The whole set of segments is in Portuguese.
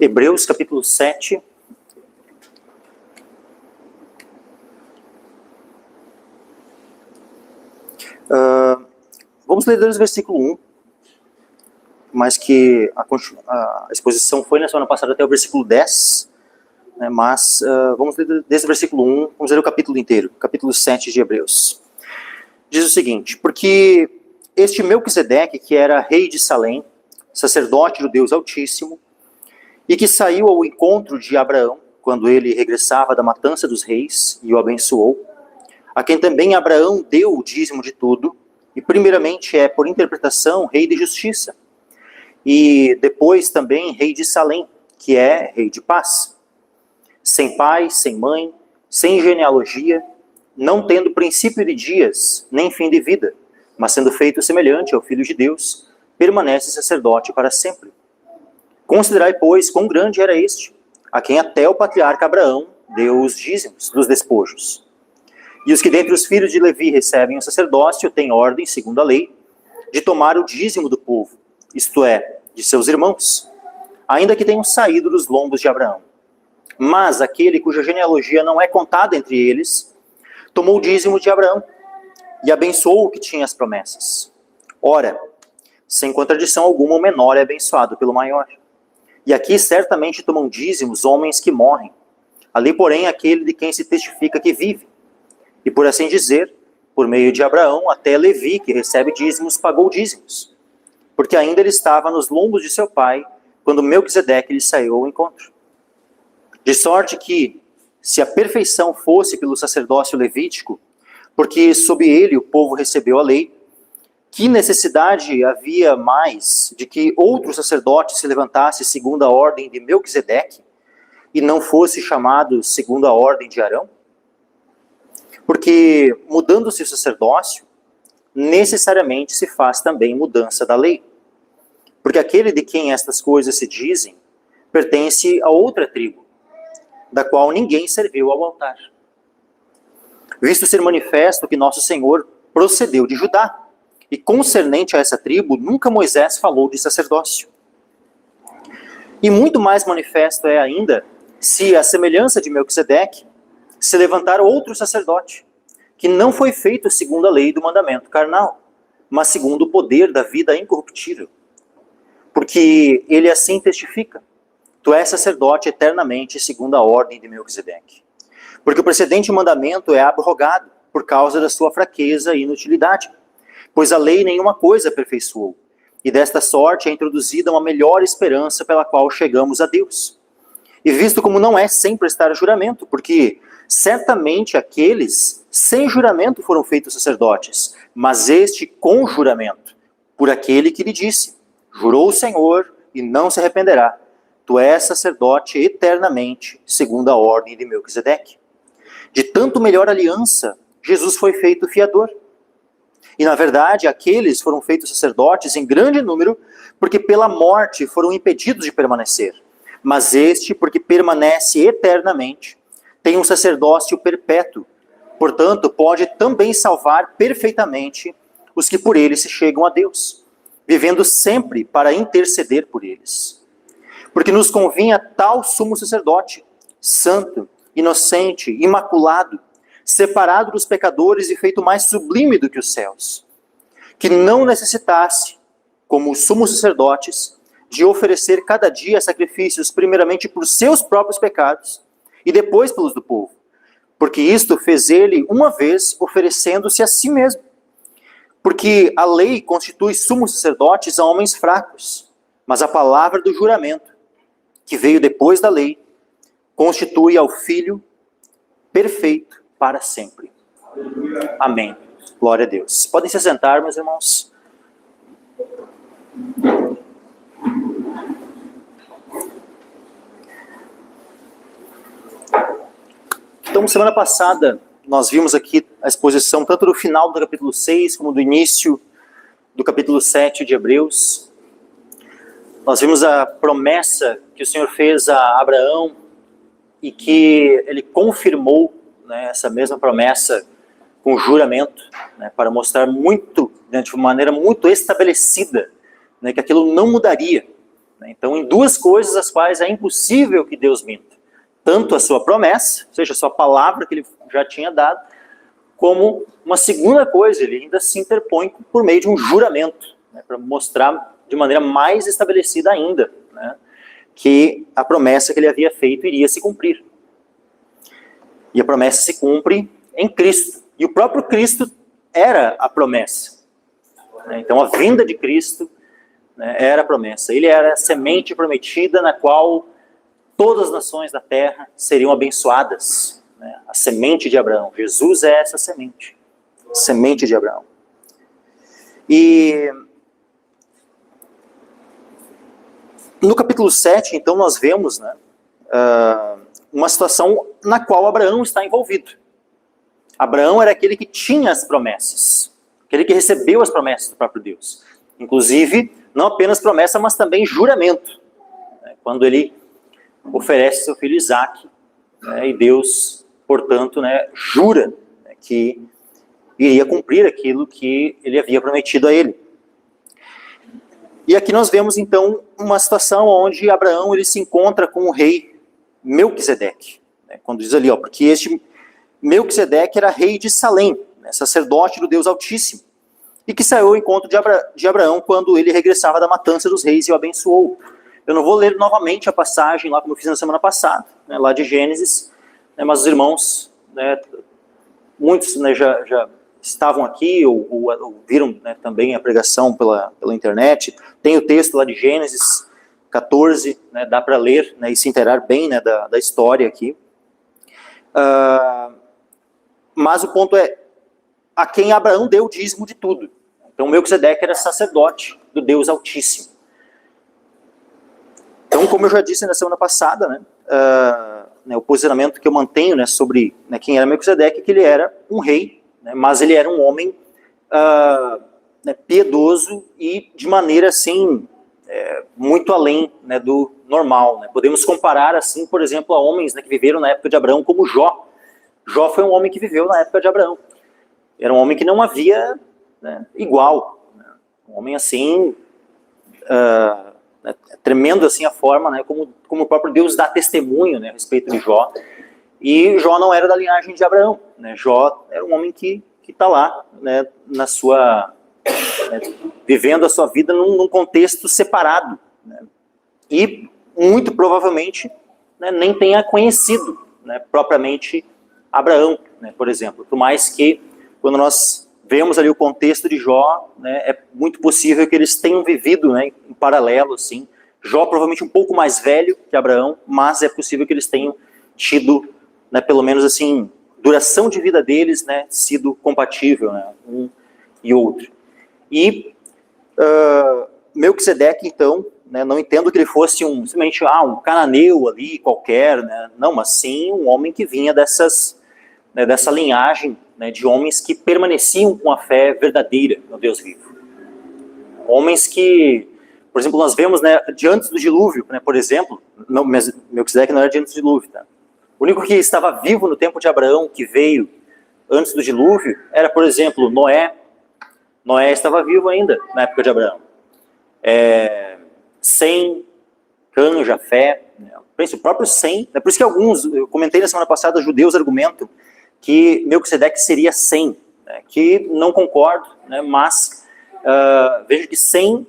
Hebreus capítulo 7. Vamos ler desde o versículo 1, mas que a exposição foi na semana passada até o versículo 10, né, mas vamos ler desde o versículo 1, vamos ler o capítulo inteiro, capítulo 7 de Hebreus. Diz o seguinte: porque este Melquisedeque, que era rei de Salém, sacerdote do Deus Altíssimo, e que saiu ao encontro de Abraão, quando ele regressava da matança dos reis, e o abençoou, a quem também Abraão deu o dízimo de tudo, e primeiramente é, por interpretação, rei de justiça, e depois também rei de Salém, que é rei de paz, sem pai, sem mãe, sem genealogia, não tendo princípio de dias, nem fim de vida, mas sendo feito semelhante ao Filho de Deus, permanece sacerdote para sempre. Considerai, pois, quão grande era este, a quem até o patriarca Abraão deu os dízimos dos despojos. E os que dentre os filhos de Levi recebem o sacerdócio têm ordem, segundo a lei, de tomar o dízimo do povo, isto é, de seus irmãos, ainda que tenham saído dos lombos de Abraão. Mas aquele cuja genealogia não é contada entre eles, tomou o dízimo de Abraão e abençoou o que tinha as promessas. Ora, sem contradição alguma, o menor é abençoado pelo maior. E aqui certamente tomam dízimos homens que morrem. Ali, porém, aquele de quem se testifica que vive. E por assim dizer, por meio de Abraão, até Levi, que recebe dízimos, pagou dízimos. Porque ainda ele estava nos lombos de seu pai, quando Melquisedeque lhe saiu ao encontro. De sorte que, se a perfeição fosse pelo sacerdócio levítico, porque sob ele o povo recebeu a lei, que necessidade havia mais de que outro sacerdote se levantasse segundo a ordem de Melquisedeque, e não fosse chamado segundo a ordem de Arão? Porque, mudando-se o sacerdócio, necessariamente se faz também mudança da lei. Porque aquele de quem estas coisas se dizem, pertence a outra tribo, da qual ninguém serviu ao altar. Visto ser manifesto que nosso Senhor procedeu de Judá, e concernente a essa tribo, nunca Moisés falou de sacerdócio. E muito mais manifesto é ainda, se a semelhança de Melquisedeque, se levantar outro sacerdote, que não foi feito segundo a lei do mandamento carnal, mas segundo o poder da vida incorruptível. Porque ele assim testifica: tu és sacerdote eternamente segundo a ordem de Melquisedeque. Porque o precedente mandamento é abrogado por causa da sua fraqueza e inutilidade, pois a lei nenhuma coisa aperfeiçoou, e desta sorte é introduzida uma melhor esperança pela qual chegamos a Deus. E visto como não é sem prestar juramento, porque certamente aqueles sem juramento foram feitos sacerdotes, mas este com juramento, por aquele que lhe disse: jurou o Senhor e não se arrependerá, tu és sacerdote eternamente, segundo a ordem de Melquisedeque. De tanto melhor aliança, Jesus foi feito fiador. E na verdade, aqueles foram feitos sacerdotes em grande número, porque pela morte foram impedidos de permanecer. Mas este, porque permanece eternamente, tem um sacerdócio perpétuo. Portanto, pode também salvar perfeitamente os que por ele se chegam a Deus, vivendo sempre para interceder por eles. Porque nos convinha tal sumo sacerdote, santo, inocente, imaculado, separado dos pecadores e feito mais sublime do que os céus, que não necessitasse, como os sumos sacerdotes, de oferecer cada dia sacrifícios primeiramente por seus próprios pecados e depois pelos do povo, porque isto fez ele uma vez oferecendo-se a si mesmo. Porque a lei constitui sumos sacerdotes a homens fracos, mas a palavra do juramento, que veio depois da lei, constitui ao Filho perfeito para sempre. Amém. Glória a Deus. Podem se sentar, meus irmãos. Então, semana passada, nós vimos aqui a exposição tanto do final do capítulo 6, como do início do capítulo 7 de Hebreus. Nós vimos a promessa que o Senhor fez a Abraão e que ele confirmou, né, essa mesma promessa com juramento, né, para mostrar muito, né, de uma maneira muito estabelecida, né, que aquilo não mudaria, Então, em duas coisas as quais é impossível que Deus minta. Tanto a sua promessa, ou seja, a sua palavra que ele já tinha dado, como uma segunda coisa, ele ainda se interpõe por meio de um juramento, né, para mostrar de maneira mais estabelecida ainda, né, que a promessa que ele havia feito iria se cumprir. E a promessa se cumpre em Cristo. E o próprio Cristo era a promessa. Então a vinda de Cristo, né, era a promessa. Ele era a semente prometida na qual todas as nações da terra seriam abençoadas. Né? A semente de Abraão. Jesus é essa semente. Semente de Abraão. E no capítulo 7, então, nós vemos, né, uma situação na qual Abraão está envolvido. Abraão era aquele que tinha as promessas, aquele que recebeu as promessas do próprio Deus. Inclusive, não apenas promessa, mas também juramento. Né, quando ele oferece seu filho Isaque, né, e Deus, portanto, né, jura, né, que iria cumprir aquilo que ele havia prometido a ele. E aqui nós vemos, então, uma situação onde Abraão ele se encontra com o rei Melquisedeque. Né, quando diz ali, porque este Melquisedeque era rei de Salém, né, sacerdote do Deus Altíssimo, e que saiu ao encontro de Abraão quando ele regressava da matança dos reis e o abençoou. Eu não vou ler novamente a passagem lá como eu fiz na semana passada, né, lá de Gênesis, né, mas os irmãos, né, muitos, né, já estavam aqui ou viram, né, também a pregação pela internet. Tem o texto lá de Gênesis 14, né, dá para ler, né, e se inteirar bem, né, da história aqui. Mas o ponto é, a quem Abraão deu o dízimo de tudo. Então Melquisedeque era sacerdote do Deus Altíssimo. Então, como eu já disse na semana passada, né, o posicionamento que eu mantenho, né, sobre, né, quem era Melquisedeque é que ele era um rei, né, mas ele era um homem né, piedoso e de maneira assim muito além, né, do normal. Né. Podemos comparar assim, por exemplo, a homens, né, que viveram na época de Abraão, como Jó. Jó foi um homem que viveu na época de Abraão. Era um homem que não havia, né, igual. Né. Um homem assim, né, tremendo assim a forma, né, como o próprio Deus dá testemunho, né, a respeito de Jó. E Jó não era da linhagem de Abraão. Né. Jó era um homem que está lá, né, na sua, né, vivendo a sua vida num contexto separado. Né. E muito provavelmente, né, nem tenha conhecido, né, propriamente Abraão, né, por exemplo. Por mais que, quando nós vemos ali o contexto de Jó, né, é muito possível que eles tenham vivido, né, em paralelo, assim. Jó provavelmente um pouco mais velho que Abraão, mas é possível que eles tenham tido, né, pelo menos assim, duração de vida deles, né, sido compatível, né, um e outro. E Melquisedeque, então, né, não entendo que ele fosse simplesmente um cananeu ali qualquer, né, não, mas sim um homem que vinha né, dessa linhagem, né, de homens que permaneciam com a fé verdadeira no Deus vivo. Homens que, por exemplo, nós vemos, né, de antes do dilúvio, né, por exemplo, Melquisedeque não era de antes do dilúvio, tá? O único que estava vivo no tempo de Abraão, que veio antes do dilúvio, era, por exemplo, Noé. Noé estava vivo ainda na época de Abraão. Sem, Cã, Jafé, né, o próprio Sem. É por isso que alguns, eu comentei na semana passada, os judeus argumentam que Melquisedeque seria Sem, né, que não concordo, né, mas vejo que Sem,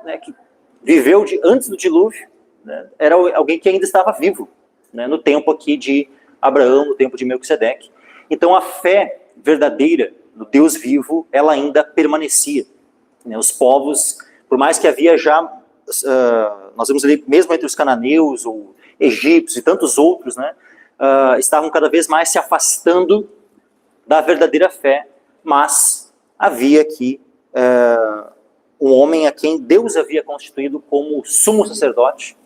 né, que viveu antes do dilúvio, né, era alguém que ainda estava vivo, né, no tempo aqui de Abraão, no tempo de Melquisedeque. Então a fé verdadeira no Deus vivo, ela ainda permanecia. Né, os povos, por mais que havia já, nós vemos ali, mesmo entre os cananeus, ou egípcios e tantos outros, né, estavam cada vez mais se afastando da verdadeira fé, mas havia aqui um homem a quem Deus havia constituído como sumo sacerdote,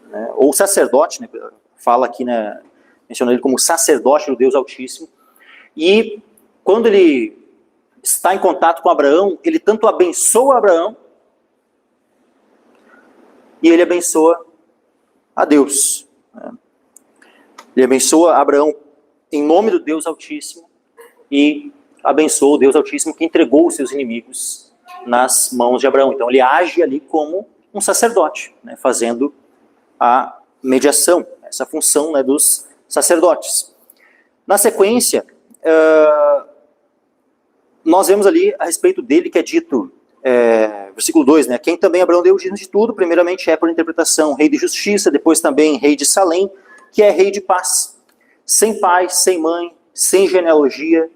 né, ou sacerdote, né, fala aqui, né, menciona ele como sacerdote do Deus Altíssimo, e quando ele está em contato com Abraão, ele tanto abençoa Abraão, e ele abençoa a Deus. Né. Ele abençoa Abraão em nome do Deus Altíssimo e abençoa o Deus Altíssimo que entregou os seus inimigos nas mãos de Abraão. Então ele age ali como um sacerdote, né, fazendo a mediação, essa função, né, dos sacerdotes. Na sequência, nós vemos ali a respeito dele que é dito, versículo 2, né, quem também abrandou o digno de tudo, primeiramente é por interpretação rei de justiça, depois também rei de Salém, que é rei de paz, sem pai, sem mãe, sem genealogia,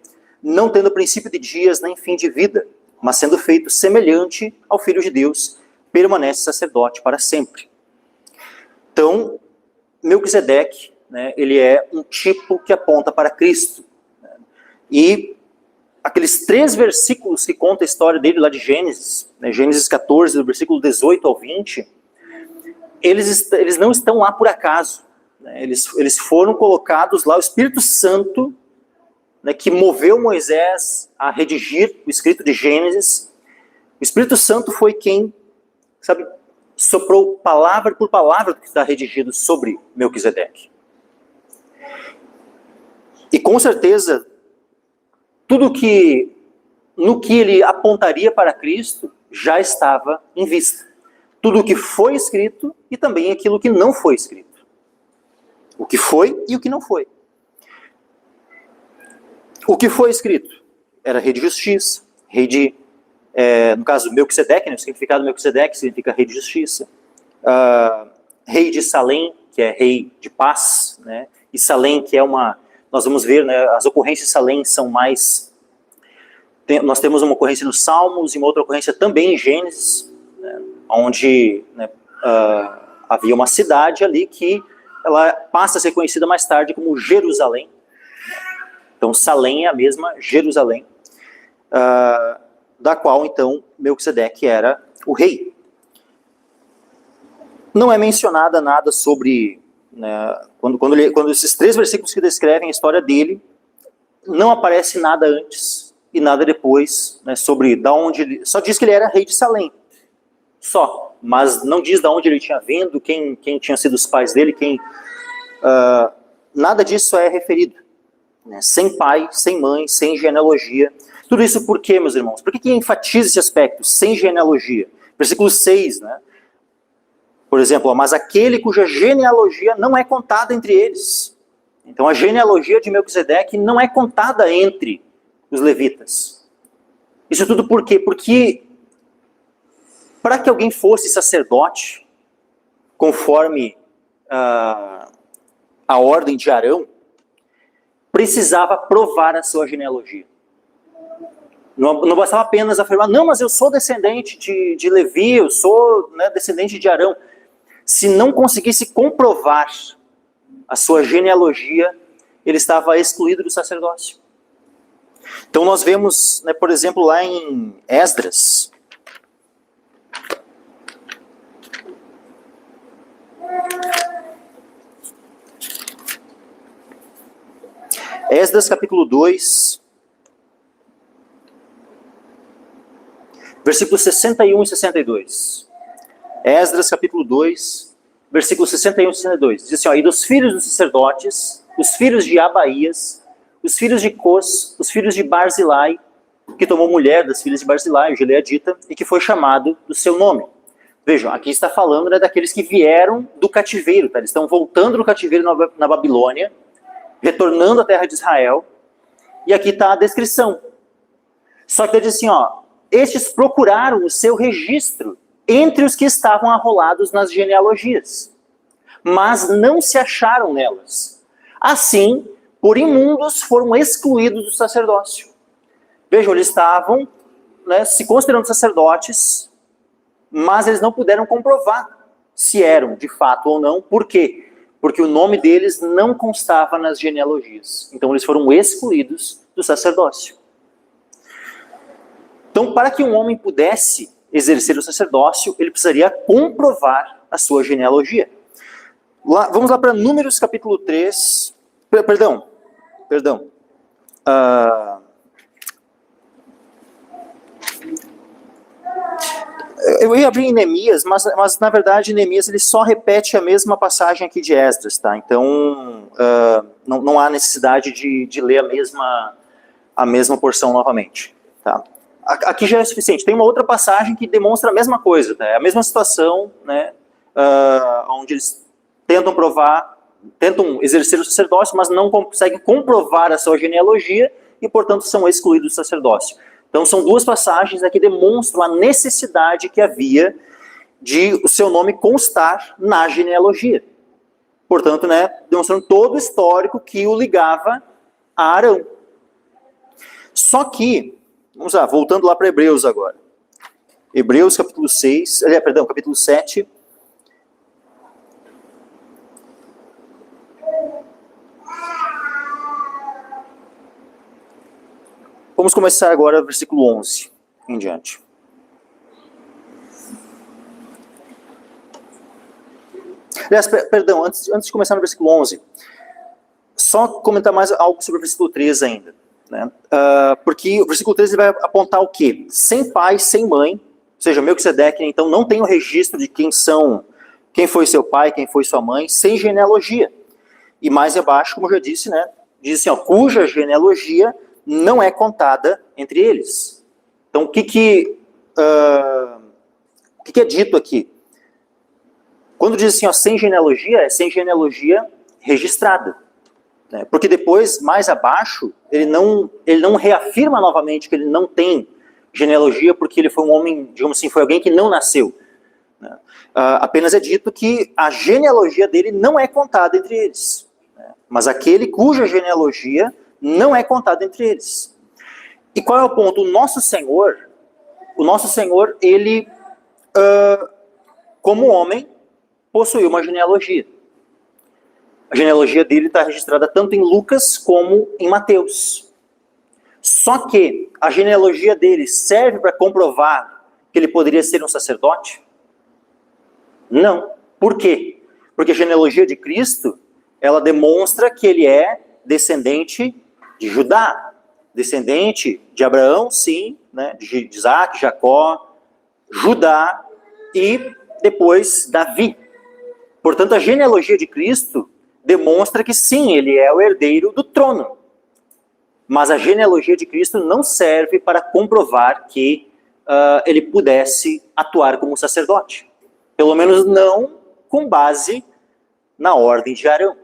não tendo princípio de dias nem fim de vida, mas sendo feito semelhante ao Filho de Deus, permanece sacerdote para sempre. Então, Melquisedeque, né, ele é um tipo que aponta para Cristo. Né? E aqueles 3 versículos que contam a história dele lá de Gênesis, né, Gênesis 14, do versículo 18 ao 20, eles não estão lá por acaso. Né? Eles foram colocados lá, o Espírito Santo, né, que moveu Moisés a redigir o escrito de Gênesis, o Espírito Santo foi quem, sabe, soprou palavra por palavra do que está redigido sobre Melquisedeque. E com certeza, tudo que, no que ele apontaria para Cristo, já estava em vista. Tudo o que foi escrito e também aquilo que não foi escrito. O que foi e o que não foi. O que foi escrito era rei de justiça, rei de, no caso, Melquisedeque, né, o significado de Melquisedeque significa rei de justiça. Rei de Salém, que é rei de paz, né, e Salém, que é uma, nós vamos ver, né, as ocorrências de Salém são mais, nós temos uma ocorrência nos Salmos e uma outra ocorrência também em Gênesis, né, onde, né, havia uma cidade ali que ela passa a ser conhecida mais tarde como Jerusalém. Então, Salém é a mesma Jerusalém, da qual, então, Melquisedeque era o rei. Não é mencionada nada sobre, né, quando esses 3 versículos que descrevem a história dele, não aparece nada antes e nada depois, né, sobre da onde ele, só diz que ele era rei de Salém, só, mas não diz da onde ele tinha vindo, quem tinha sido os pais dele, nada disso é referido. Né, sem pai, sem mãe, sem genealogia. Tudo isso por quê, meus irmãos? Por que enfatiza esse aspecto? Sem genealogia. Versículo 6, né? Por exemplo, mas aquele cuja genealogia não é contada entre eles. Então a genealogia de Melquisedeque não é contada entre os levitas. Isso tudo por quê? Porque para que alguém fosse sacerdote, conforme a ordem de Arão, precisava provar a sua genealogia. Não bastava apenas afirmar, não, mas eu sou descendente de Levi, eu sou, né, descendente de Arão. Se não conseguisse comprovar a sua genealogia, ele estava excluído do sacerdócio. Então nós vemos, né, por exemplo, lá em Esdras, Esdras capítulo 2, versículos 61 e 62. Esdras capítulo 2, versículos 61 e 62. Diz assim, ó, e dos filhos dos sacerdotes, os filhos de Abaías, os filhos de Cos, os filhos de Barzilai, que tomou mulher das filhas de Barzilai, o gileadita, e que foi chamado do seu nome. Vejam, aqui está falando, né, daqueles que vieram do cativeiro, tá? Eles estão voltando do cativeiro na Babilônia, retornando à terra de Israel, e aqui está a descrição. Só que ele diz assim, ó, estes procuraram o seu registro entre os que estavam arrolados nas genealogias, mas não se acharam nelas. Assim, por imundos foram excluídos do sacerdócio. Vejam, eles estavam, né, se considerando sacerdotes, mas eles não puderam comprovar se eram de fato ou não. Por quê? Porque o nome deles não constava nas genealogias. Então eles foram excluídos do sacerdócio. Então, para que um homem pudesse exercer o sacerdócio, ele precisaria comprovar a sua genealogia. Vamos lá para Números capítulo 3. Perdão. Eu ia abrir em Neemias, mas na verdade Neemias ele só repete a mesma passagem aqui de Esdras, tá? Então não há necessidade de ler a mesma porção novamente, tá? Aqui já é suficiente. Tem uma outra passagem que demonstra a mesma coisa, né? A mesma situação, né? Onde eles tentam exercer o sacerdócio, mas não conseguem comprovar a sua genealogia e, portanto, são excluídos do sacerdócio. Então, são duas passagens que demonstram a necessidade que havia de o seu nome constar na genealogia. Portanto, né, demonstrando todo o histórico que o ligava a Arão. Só que, vamos lá, voltando lá para Hebreus agora. Hebreus capítulo 7. Vamos começar agora versículo 11 em diante. Aliás, perdão, antes de começar no versículo 11, só comentar mais algo sobre o versículo 13 ainda. Né? Porque o versículo 13 vai apontar o quê? Sem pai, sem mãe, ou seja, Melquisedeque, então não tem o registro de quem foi seu pai, quem foi sua mãe, sem genealogia. E mais abaixo, como eu já disse, né, diz assim, cuja genealogia não é contada entre eles. Então, o que é dito aqui? Quando diz assim, sem genealogia, é sem genealogia registrada. Né? Porque depois, mais abaixo, ele não reafirma novamente que ele não tem genealogia porque ele foi um homem, digamos assim, foi alguém que não nasceu. Né? Apenas é dito que a genealogia dele não é contada entre eles. Né? Mas aquele cuja genealogia não é contada entre eles. E qual é o ponto? O nosso Senhor, ele, como homem, possuiu uma genealogia. A genealogia dele está registrada tanto em Lucas como em Mateus. Só que a genealogia dele serve para comprovar que ele poderia ser um sacerdote? Não. Por quê? Porque a genealogia de Cristo, ela demonstra que ele é descendente de Judá, descendente de Abraão, sim, né, de Isaac, Jacó, Judá e depois Davi. Portanto, a genealogia de Cristo demonstra que sim, ele é o herdeiro do trono. Mas a genealogia de Cristo não serve para comprovar que ele pudesse atuar como sacerdote. Pelo menos não com base na ordem de Arão.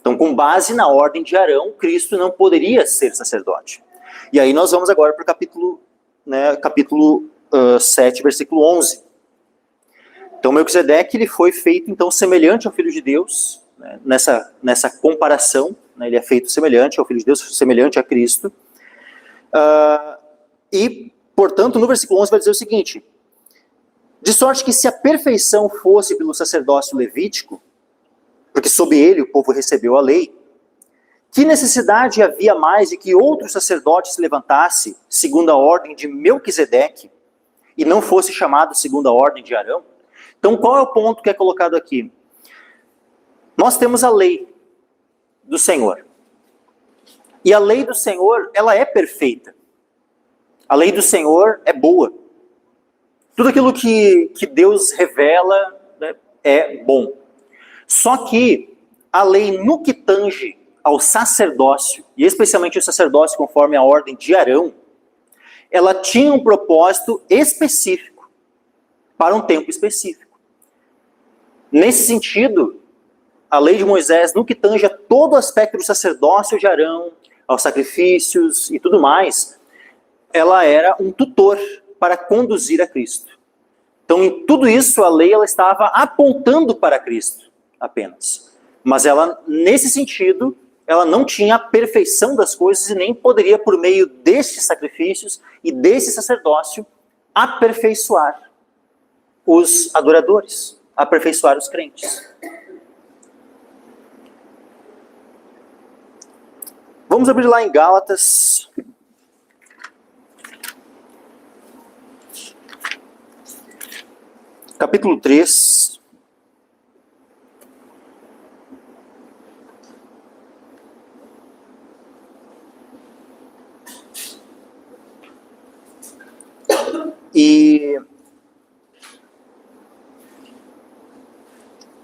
Então, com base na ordem de Arão, Cristo não poderia ser sacerdote. E aí nós vamos agora para o capítulo 7, versículo 11. Então, Melquisedeque, ele foi feito, então, semelhante ao Filho de Deus, né, nessa comparação, né, ele é feito semelhante ao Filho de Deus, semelhante a Cristo. E, portanto, no versículo 11 vai dizer o seguinte: de sorte que se a perfeição fosse pelo sacerdócio levítico, porque sob ele o povo recebeu a lei, que necessidade havia mais de que outro sacerdote se levantasse segundo a ordem de Melquisedeque e não fosse chamado segundo a ordem de Arão? Então, qual é o ponto que é colocado aqui? Nós temos a lei do Senhor. E a lei do Senhor, ela é perfeita. A lei do Senhor é boa. Tudo aquilo que Deus revela, né, é bom. Só que a lei no que tange ao sacerdócio, e especialmente o sacerdócio conforme a ordem de Arão, ela tinha um propósito específico, para um tempo específico. Nesse sentido, a lei de Moisés, no que tange a todo o aspecto do sacerdócio de Arão, aos sacrifícios e tudo mais, ela era um tutor para conduzir a Cristo. Então, em tudo isso, a lei ela estava apontando para Cristo apenas. Mas ela, nesse sentido, ela não tinha a perfeição das coisas e nem poderia, por meio destes sacrifícios e desse sacerdócio, aperfeiçoar os adoradores, aperfeiçoar os crentes. Vamos abrir lá em Gálatas, capítulo 3. E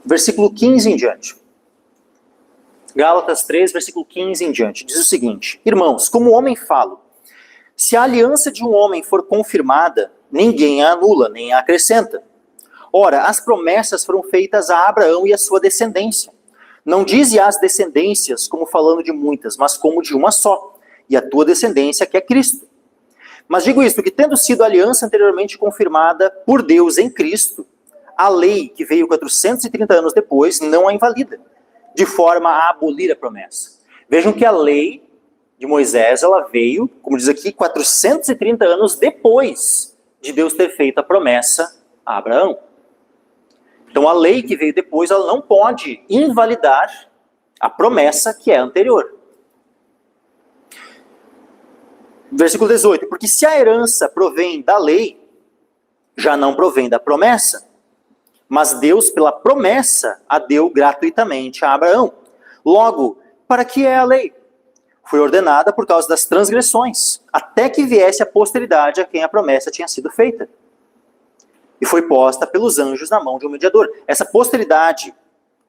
versículo 15 em diante. Gálatas 3, versículo 15 em diante. Diz o seguinte: irmãos, como homem falo, Se a aliança de um homem for confirmada, ninguém a anula, nem a acrescenta. Ora, as promessas foram feitas a Abraão e a sua descendência. Não dize as descendências como falando de muitas, mas como de uma só, e a tua descendência que é Cristo. Mas digo isto, que tendo sido a aliança anteriormente confirmada por Deus em Cristo, a lei que veio 430 anos depois não a invalida, de forma a abolir a promessa. Vejam que a lei de Moisés, ela veio, como diz aqui, 430 anos depois de Deus ter feito a promessa a Abraão. Então a lei que veio depois, ela não pode invalidar a promessa que é anterior. Versículo 18, porque se a herança provém da lei, já não provém da promessa, mas Deus, pela promessa, a deu gratuitamente a Abraão. Logo, para que é a lei? Foi ordenada por causa das transgressões, até que viesse a posteridade a quem a promessa tinha sido feita. E foi posta pelos anjos na mão de um mediador. Essa posteridade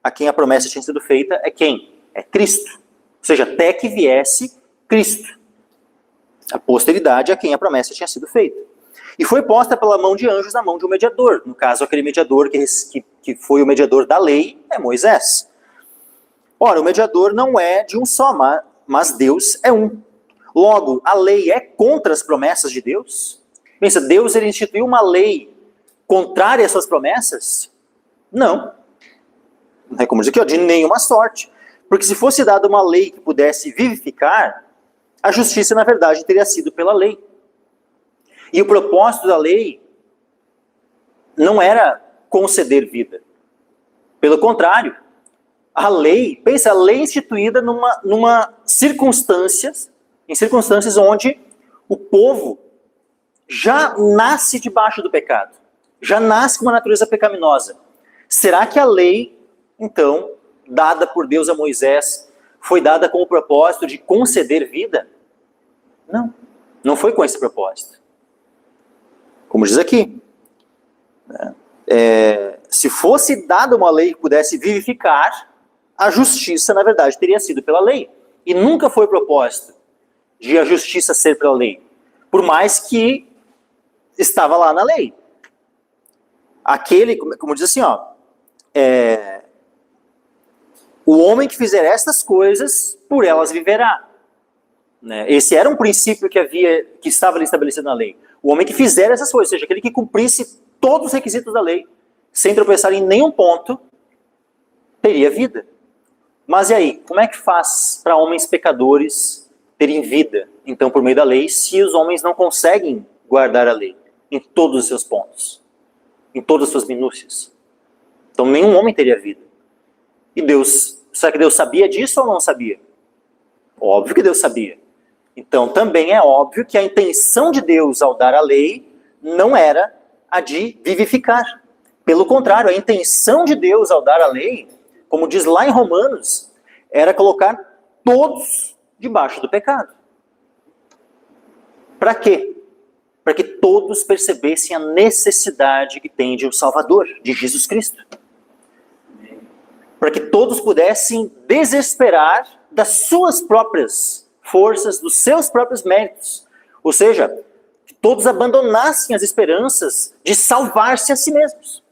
a quem a promessa tinha sido feita é quem? É Cristo. Ou seja, até que viesse Cristo. A posteridade a quem a promessa tinha sido feita. E foi posta pela mão de anjos na mão de um mediador. No caso, aquele mediador que foi o mediador da lei é Moisés. Ora, o mediador não é de um só, mas Deus é um. Logo, a lei é contra as promessas de Deus? Pensa, Deus ele instituiu uma lei contrária às suas promessas? Não. Não é como diz aqui, de nenhuma sorte. Porque se fosse dada uma lei que pudesse vivificar, a justiça, na verdade, teria sido pela lei. E o propósito da lei não era conceder vida. Pelo contrário, a lei, pensa, a lei instituída em circunstâncias onde o povo já nasce debaixo do pecado, já nasce com uma natureza pecaminosa. Será que a lei, então, dada por Deus a Moisés, foi dada com o propósito de conceder vida? Não, não foi com esse propósito. Como diz aqui, se fosse dada uma lei que pudesse vivificar, a justiça, na verdade, teria sido pela lei. E nunca foi o propósito de a justiça ser pela lei. Por mais que estava lá na lei. Aquele, como diz assim, o homem que fizer estas coisas, por elas viverá. Né? Esse era um princípio que estava ali estabelecido na lei. O homem que fizer essas coisas, ou seja, aquele que cumprisse todos os requisitos da lei, sem tropeçar em nenhum ponto, teria vida. Mas e aí, como é que faz para homens pecadores terem vida, então, por meio da lei, se os homens não conseguem guardar a lei em todos os seus pontos, em todas as suas minúcias? Então, nenhum homem teria vida. E Deus, será que Deus sabia disso ou não sabia? Óbvio que Deus sabia. Então, também é óbvio que a intenção de Deus ao dar a lei não era a de vivificar. Pelo contrário, a intenção de Deus ao dar a lei, como diz lá em Romanos, era colocar todos debaixo do pecado. Para quê? Para que todos percebessem a necessidade que tem de um Salvador, de Jesus Cristo. Para que todos pudessem desesperar das suas próprias forças, dos seus próprios méritos. Ou seja, que todos abandonassem as esperanças de salvar-se a si mesmos.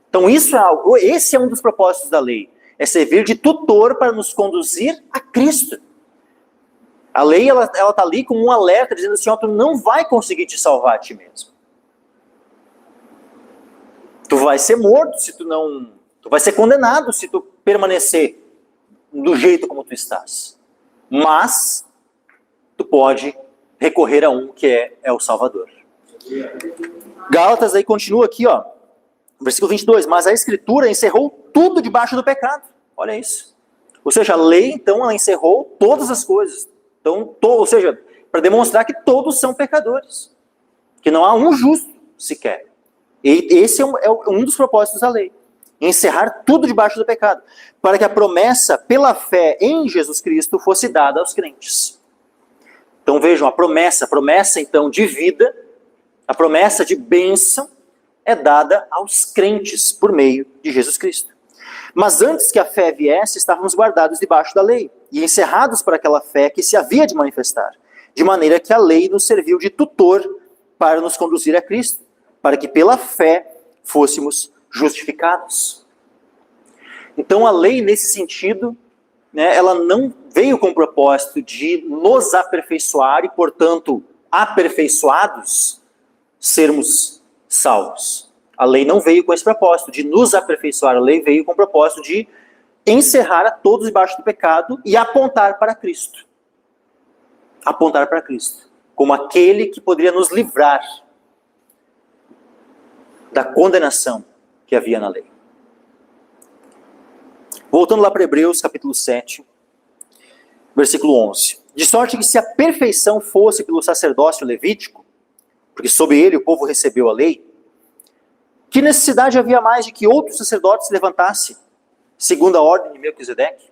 Então esse é um dos propósitos da lei. É servir de tutor para nos conduzir a Cristo. A lei, ela está ali como um alerta, dizendo assim, tu não vai conseguir te salvar a ti mesmo. Tu vai ser morto se tu não... Tu vai ser condenado se tu permanecer do jeito como tu estás. Mas tu pode recorrer a um que é o Salvador. Gálatas aí continua aqui, versículo 22. Mas a Escritura encerrou tudo debaixo do pecado. Olha isso. Ou seja, a lei, então, ela encerrou todas as coisas. Então, ou seja, para demonstrar que todos são pecadores. Que não há um justo sequer. E esse é um dos propósitos da lei. Encerrar tudo debaixo do pecado. Para que a promessa, pela fé em Jesus Cristo, fosse dada aos crentes. Então vejam, a promessa então de vida, a promessa de bênção, é dada aos crentes por meio de Jesus Cristo. Mas antes que a fé viesse, estávamos guardados debaixo da lei e encerrados para aquela fé que se havia de manifestar. de maneira que a lei nos serviu de tutor para nos conduzir a Cristo, para que pela fé fôssemos justificados. Então a lei, nesse sentido, né, ela não veio com o propósito de nos aperfeiçoar e, portanto, aperfeiçoados, sermos salvos. A lei não veio com esse propósito de nos aperfeiçoar, a lei veio com o propósito de encerrar a todos debaixo do pecado e apontar para Cristo. Apontar para Cristo, como aquele que poderia nos livrar da condenação que havia na lei. Voltando lá para Hebreus, capítulo 7, versículo 11. De sorte que se a perfeição fosse pelo sacerdócio levítico, porque sob ele o povo recebeu a lei, que necessidade havia mais de que outro sacerdote se levantasse, segundo a ordem de Melquisedeque?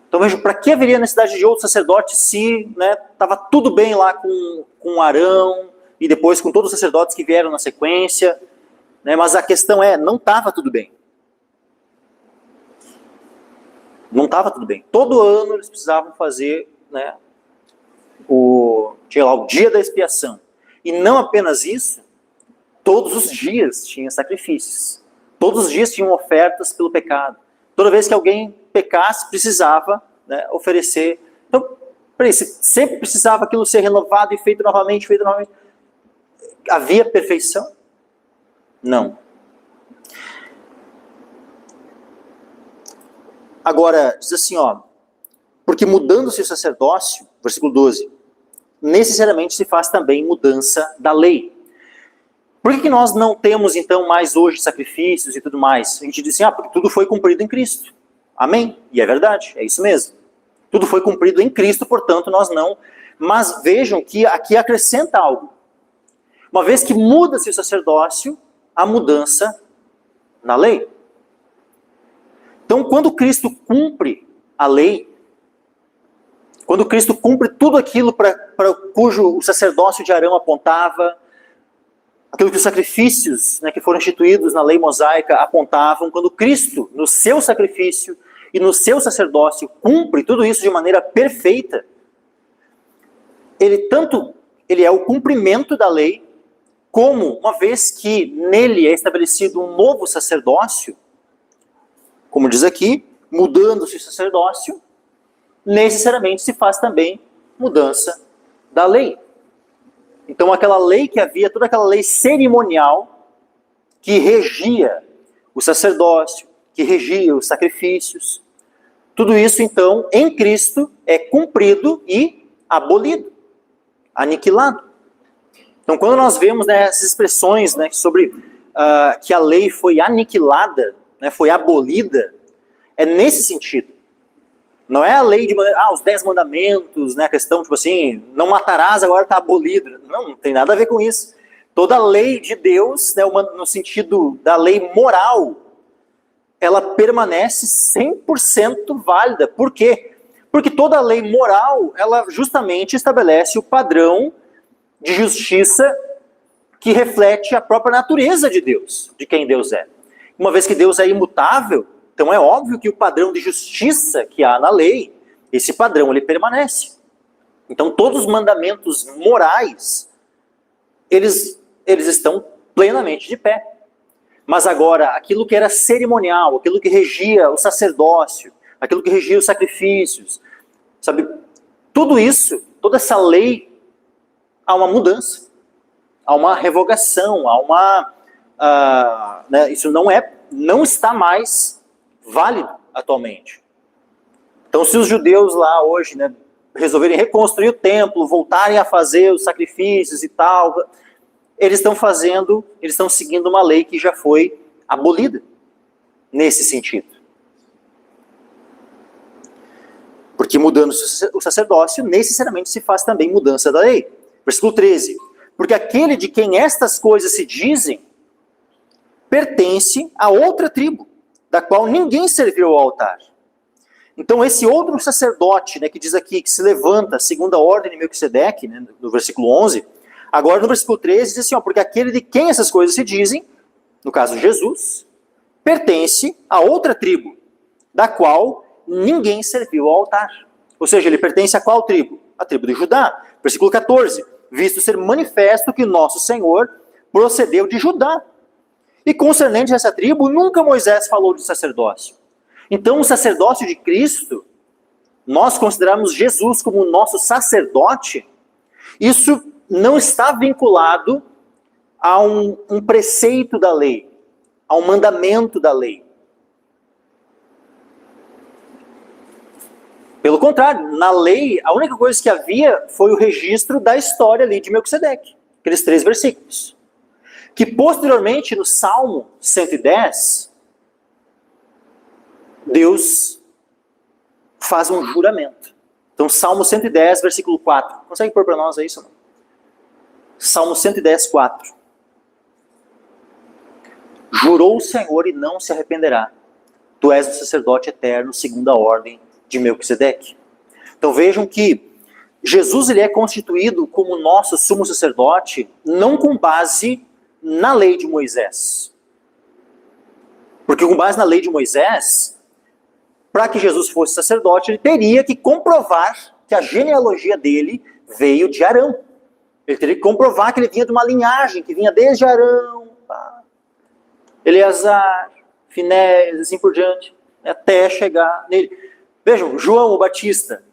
Então veja, para que haveria necessidade de outro sacerdote se estava tudo bem lá com Arão e depois com todos os sacerdotes que vieram na sequência, mas a questão é, não estava tudo bem. Não estava tudo bem. Todo ano eles precisavam fazer o dia da expiação. E não apenas isso, todos os dias tinha sacrifícios. Todos os dias tinham ofertas pelo pecado. Toda vez que alguém pecasse, precisava oferecer. Então, sempre precisava aquilo ser renovado e feito novamente, Havia perfeição? Não. Agora, diz assim, porque mudando-se o sacerdócio, versículo 12, necessariamente se faz também mudança da lei. Por que nós não temos, então, mais hoje sacrifícios e tudo mais? A gente diz assim, porque tudo foi cumprido em Cristo. Amém? E é verdade, é isso mesmo. Tudo foi cumprido em Cristo, portanto, nós não. Mas vejam que aqui acrescenta algo. Uma vez que muda-se o sacerdócio, a mudança na lei. Então, quando Cristo cumpre a lei, quando Cristo cumpre tudo aquilo para cujo o sacerdócio de Arão apontava, aquilo que os sacrifícios que foram instituídos na lei mosaica apontavam, quando Cristo, no seu sacrifício e no seu sacerdócio, cumpre tudo isso de maneira perfeita, ele é o cumprimento da lei, como, uma vez que nele é estabelecido um novo sacerdócio, como diz aqui, mudando-se o sacerdócio, necessariamente se faz também mudança da lei. Então aquela lei que havia, toda aquela lei cerimonial que regia o sacerdócio, que regia os sacrifícios, tudo isso então em Cristo é cumprido e abolido, aniquilado. Então quando nós vemos essas expressões sobre que a lei foi aniquilada, foi abolida, é nesse sentido. Não é a lei de os 10 mandamentos, a questão tipo assim, não matarás, agora está abolida. Não tem nada a ver com isso. Toda a lei de Deus, no sentido da lei moral, ela permanece 100% válida. Por quê? Porque toda a lei moral, ela justamente estabelece o padrão de justiça que reflete a própria natureza de Deus, de quem Deus é. Uma vez que Deus é imutável, então é óbvio que o padrão de justiça que há na lei, esse padrão ele permanece. Então todos os mandamentos morais, eles estão plenamente de pé. Mas agora, aquilo que era cerimonial, aquilo que regia o sacerdócio, aquilo que regia os sacrifícios, sabe, tudo isso, toda essa lei, há uma mudança, há uma revogação, há uma... isso não está mais válido atualmente. Então, se os judeus lá hoje resolverem reconstruir o templo, voltarem a fazer os sacrifícios e tal, eles estão seguindo uma lei que já foi abolida nesse sentido. Porque mudando o sacerdócio, necessariamente se faz também mudança da lei. Versículo 13. Porque aquele de quem estas coisas se dizem, pertence a outra tribo, da qual ninguém serviu ao altar. Então esse outro sacerdote, que diz aqui, que se levanta segundo a ordem de Melquisedeque, no versículo 11, agora no versículo 13 diz assim, porque aquele de quem essas coisas se dizem, no caso Jesus, pertence a outra tribo, da qual ninguém serviu ao altar. Ou seja, ele pertence a qual tribo? A tribo de Judá. Versículo 14. Visto ser manifesto que nosso Senhor procedeu de Judá. E concernente a essa tribo, nunca Moisés falou de sacerdócio. Então, o sacerdócio de Cristo, nós consideramos Jesus como nosso sacerdote, isso não está vinculado a um preceito da lei, a um mandamento da lei. Pelo contrário, na lei, a única coisa que havia foi o registro da história ali de Melquisedeque, aqueles 3 versículos. Que posteriormente, no Salmo 110, Deus faz um juramento. Então, Salmo 110, versículo 4. Consegue pôr para nós aí isso? Não? Salmo 110, 4. Jurou o Senhor e não se arrependerá. Tu és o sacerdote eterno, segundo a ordem de Melquisedeque. Então vejam que Jesus ele é constituído como nosso sumo sacerdote, não com base na lei de Moisés. Porque com base na lei de Moisés, para que Jesus fosse sacerdote, ele teria que comprovar que a genealogia dele veio de Arão. Ele teria que comprovar que ele vinha de uma linhagem, que vinha desde Arão, Eleazar, Finéias, assim por diante, até chegar nele. Vejam, João o Batista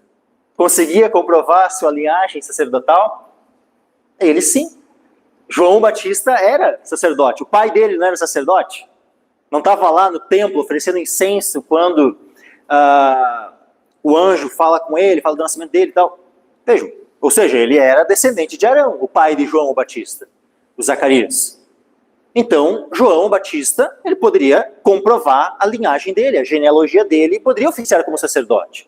conseguia comprovar sua linhagem sacerdotal? Ele sim. João o Batista era sacerdote. O pai dele não era sacerdote? Não estava lá no templo oferecendo incenso quando o anjo fala com ele, fala do nascimento dele e tal. Vejam, ou seja, ele era descendente de Arão, o pai de João o Batista, o Zacarias. Então, João Batista, ele poderia comprovar a linhagem dele, a genealogia dele, e poderia oficiar como sacerdote.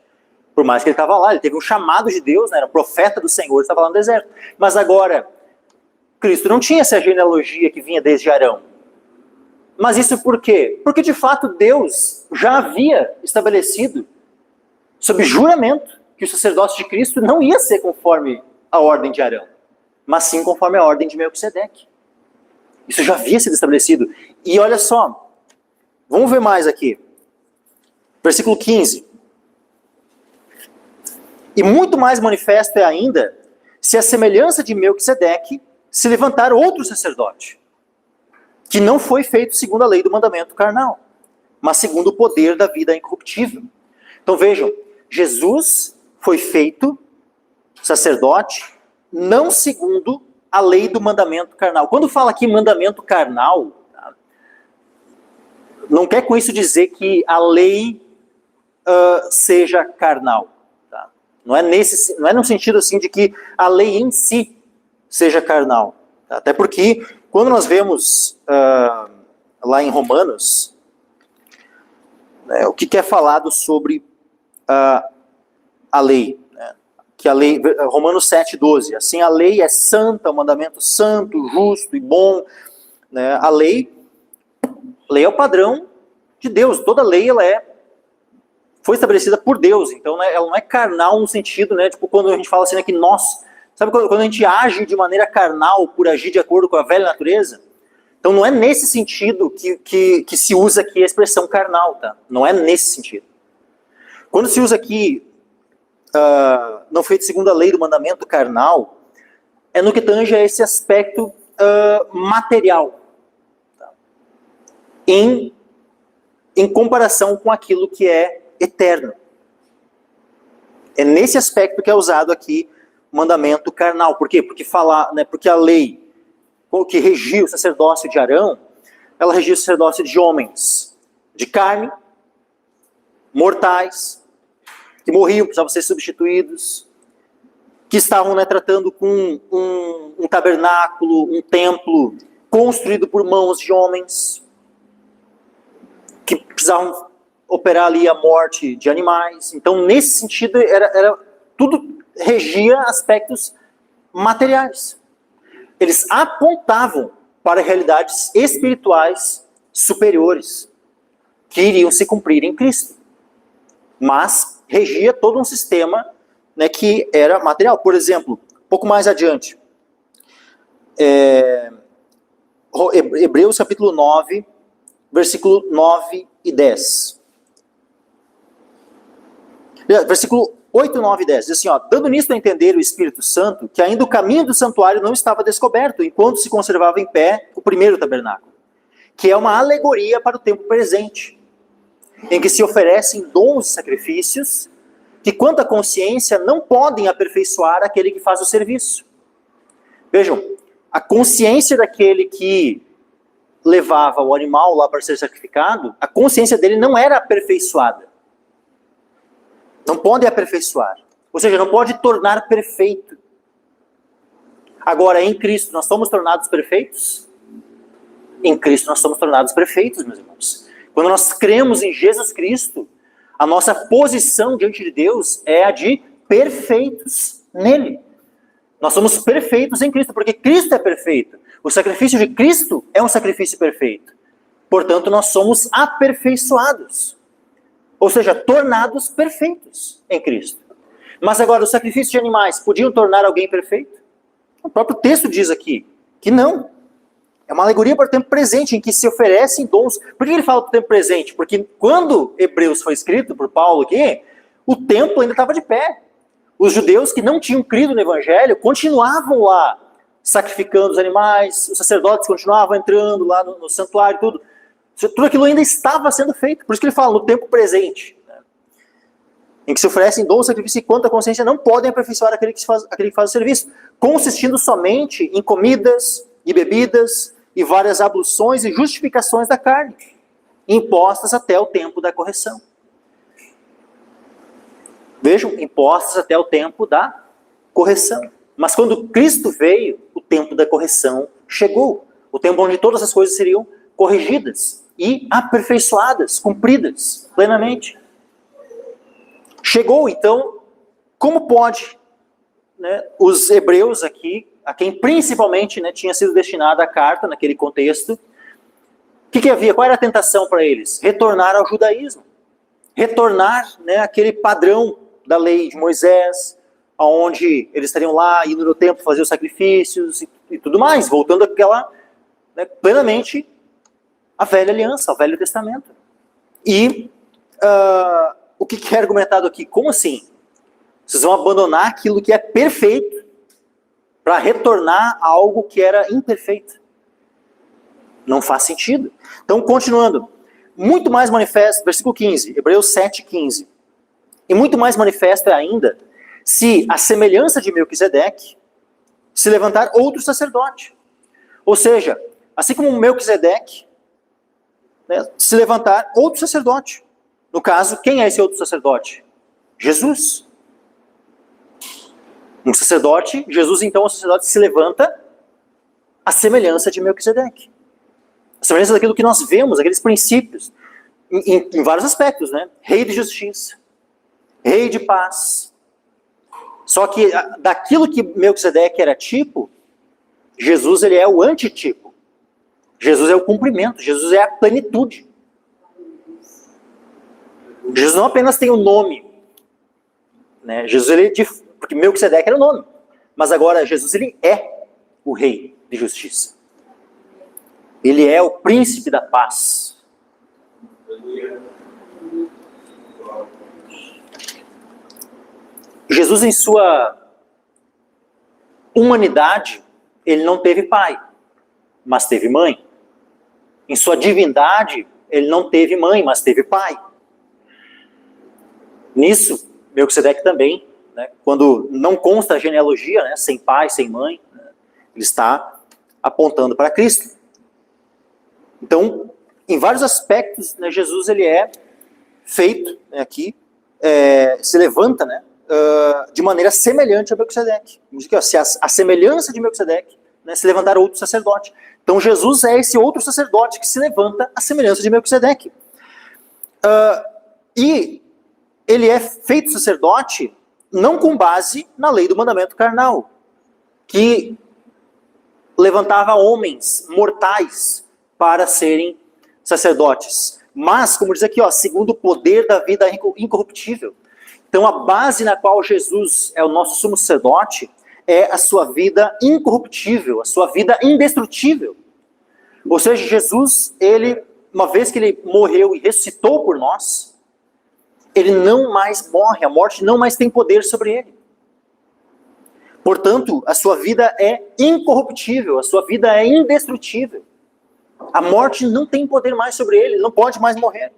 Por mais que ele estava lá, ele teve um chamado de Deus, né, era profeta do Senhor, estava lá no deserto. Mas agora, Cristo não tinha essa genealogia que vinha desde Arão. Mas isso por quê? Porque de fato Deus já havia estabelecido, sob juramento, que o sacerdócio de Cristo não ia ser conforme a ordem de Arão, mas sim conforme a ordem de Melquisedeque. Isso já havia sido estabelecido. E olha só, vamos ver mais aqui. Versículo 15. E muito mais manifesto é ainda, se a semelhança de Melquisedeque se levantar outro sacerdote, que não foi feito segundo a lei do mandamento carnal, mas segundo o poder da vida incorruptível. Então vejam, Jesus foi feito sacerdote, não segundo a lei do mandamento carnal. Quando fala aqui mandamento carnal, não quer com isso dizer que a lei seja carnal. Tá? Não é no sentido assim de que a lei em si seja carnal. Tá? Até porque, quando nós vemos lá em Romanos, né, o que é falado sobre a lei, né? Que a lei, Romanos 7,12, assim a lei é santa, o mandamento santo, justo e bom, né? A lei é o padrão de Deus, toda lei foi estabelecida por Deus, então né, ela não é carnal no sentido, né, tipo quando a gente fala assim, né, que nós, sabe quando a gente age de maneira carnal por agir de acordo com a velha natureza? Então não é nesse sentido que se usa aqui a expressão carnal, tá? Não é nesse sentido. Quando se usa aqui não feito segundo a lei do mandamento carnal, é no que tange a esse aspecto material, tá? em comparação com aquilo que é eterno. É nesse aspecto que é usado aqui o mandamento carnal. Por quê? Porque a lei que regia o sacerdócio de Arão, ela regia o sacerdócio de homens de carne, mortais, que morriam, precisavam ser substituídos, que estavam tratando com um tabernáculo, um templo construído por mãos de homens, que precisavam operar ali a morte de animais. Então, nesse sentido, tudo regia aspectos materiais. Eles apontavam para realidades espirituais superiores, que iriam se cumprir em Cristo. Mas regia todo um sistema, né, que era material. Por exemplo, um pouco mais adiante, Hebreus capítulo 9, versículo 9 e 10. Versículo 8, 9 e 10. Diz assim, ó, dando nisto a entender o Espírito Santo, que ainda o caminho do santuário não estava descoberto, enquanto se conservava em pé o primeiro tabernáculo, que é uma alegoria para o tempo presente, em que se oferecem dons e sacrifícios, que quanto à consciência não podem aperfeiçoar aquele que faz o serviço. Vejam, a consciência daquele que levava o animal lá para ser sacrificado, a consciência dele não era aperfeiçoada. Não pode aperfeiçoar. Ou seja, não pode tornar perfeito. Agora, em Cristo, nós somos tornados perfeitos? Em Cristo nós somos tornados perfeitos, meus irmãos. Quando nós cremos em Jesus Cristo, a nossa posição diante de Deus é a de perfeitos nele. Nós somos perfeitos em Cristo, porque Cristo é perfeito. O sacrifício de Cristo é um sacrifício perfeito. Portanto, nós somos aperfeiçoados. Ou seja, tornados perfeitos em Cristo. Mas agora, os sacrifícios de animais podiam tornar alguém perfeito? O próprio texto diz aqui que não. É uma alegoria para o tempo presente, em que se oferecem dons. Por que ele fala para o tempo presente? Porque quando Hebreus foi escrito por Paulo aqui, o templo ainda estava de pé. Os judeus que não tinham crido no Evangelho continuavam lá sacrificando os animais, os sacerdotes continuavam entrando lá no santuário, tudo. Tudo aquilo ainda estava sendo feito. Por isso que ele fala no tempo presente, né? Em que se oferecem dons, sacrifícios e quanto à consciência não podem aperfeiçoar aquele que faz o serviço, consistindo somente em comidas e bebidas e várias abluções e justificações da carne, impostas até o tempo da correção. Vejam, impostas até o tempo da correção. Mas quando Cristo veio, o tempo da correção chegou. O tempo onde todas as coisas seriam corrigidas e aperfeiçoadas, cumpridas plenamente. Chegou, então, como pode, né, os hebreus aqui, a quem principalmente, né, tinha sido destinada a carta naquele contexto, o que havia? Qual era a tentação para eles? Retornar ao judaísmo. Retornar, né, àquele padrão da lei de Moisés, onde eles estariam lá, indo no templo fazer os sacrifícios e tudo mais, voltando àquela, né, plenamente a velha aliança, ao Velho Testamento. E o que é argumentado aqui? Como assim? Vocês vão abandonar aquilo que é perfeito para retornar a algo que era imperfeito? Não faz sentido. Então, continuando. Muito mais manifesto, versículo 15, Hebreus 7, 15. E muito mais manifesto é ainda, se a semelhança de Melquisedeque se levantar outro sacerdote. Ou seja, assim como Melquisedeque, né, se levantar outro sacerdote. No caso, quem é esse outro sacerdote? Jesus. Um sacerdote, Jesus então, o sacerdote se levanta à semelhança de Melquisedeque. A semelhança daquilo que nós vemos, aqueles princípios, em vários aspectos, né? Rei de justiça, rei de paz. Só que daquilo que Melquisedeque era tipo, Jesus ele é o antitipo. Jesus é o cumprimento, Jesus é a plenitude. Jesus não apenas tem o nome, né? Jesus ele porque Melquisedeque era o nome, mas agora Jesus ele é o rei de justiça. Ele é o príncipe da paz. Jesus, em sua humanidade, ele não teve pai, mas teve mãe. Em sua divindade, ele não teve mãe, mas teve pai. Nisso, Melquisedeque também, né, quando não consta a genealogia, né, sem pai, sem mãe, né, ele está apontando para Cristo. Então, em vários aspectos, né, Jesus ele é feito, né, aqui, se levanta, né, de maneira semelhante a Melquisedeque. Se a semelhança de Melquisedeque, né, se levantar outro sacerdote. Então Jesus é esse outro sacerdote que se levanta à semelhança de Melquisedeque. E ele é feito sacerdote não com base na lei do mandamento carnal, que levantava homens mortais para serem sacerdotes. Mas, como diz aqui, ó, segundo o poder da vida incorruptível. Então a base na qual Jesus é o nosso sumo sacerdote é a sua vida incorruptível, a sua vida indestrutível. Ou seja, Jesus, ele, uma vez que ele morreu e ressuscitou por nós, ele não mais morre, a morte não mais tem poder sobre ele. Portanto, a sua vida é incorruptível, a sua vida é indestrutível. A morte não tem poder mais sobre ele, ele não pode mais morrer.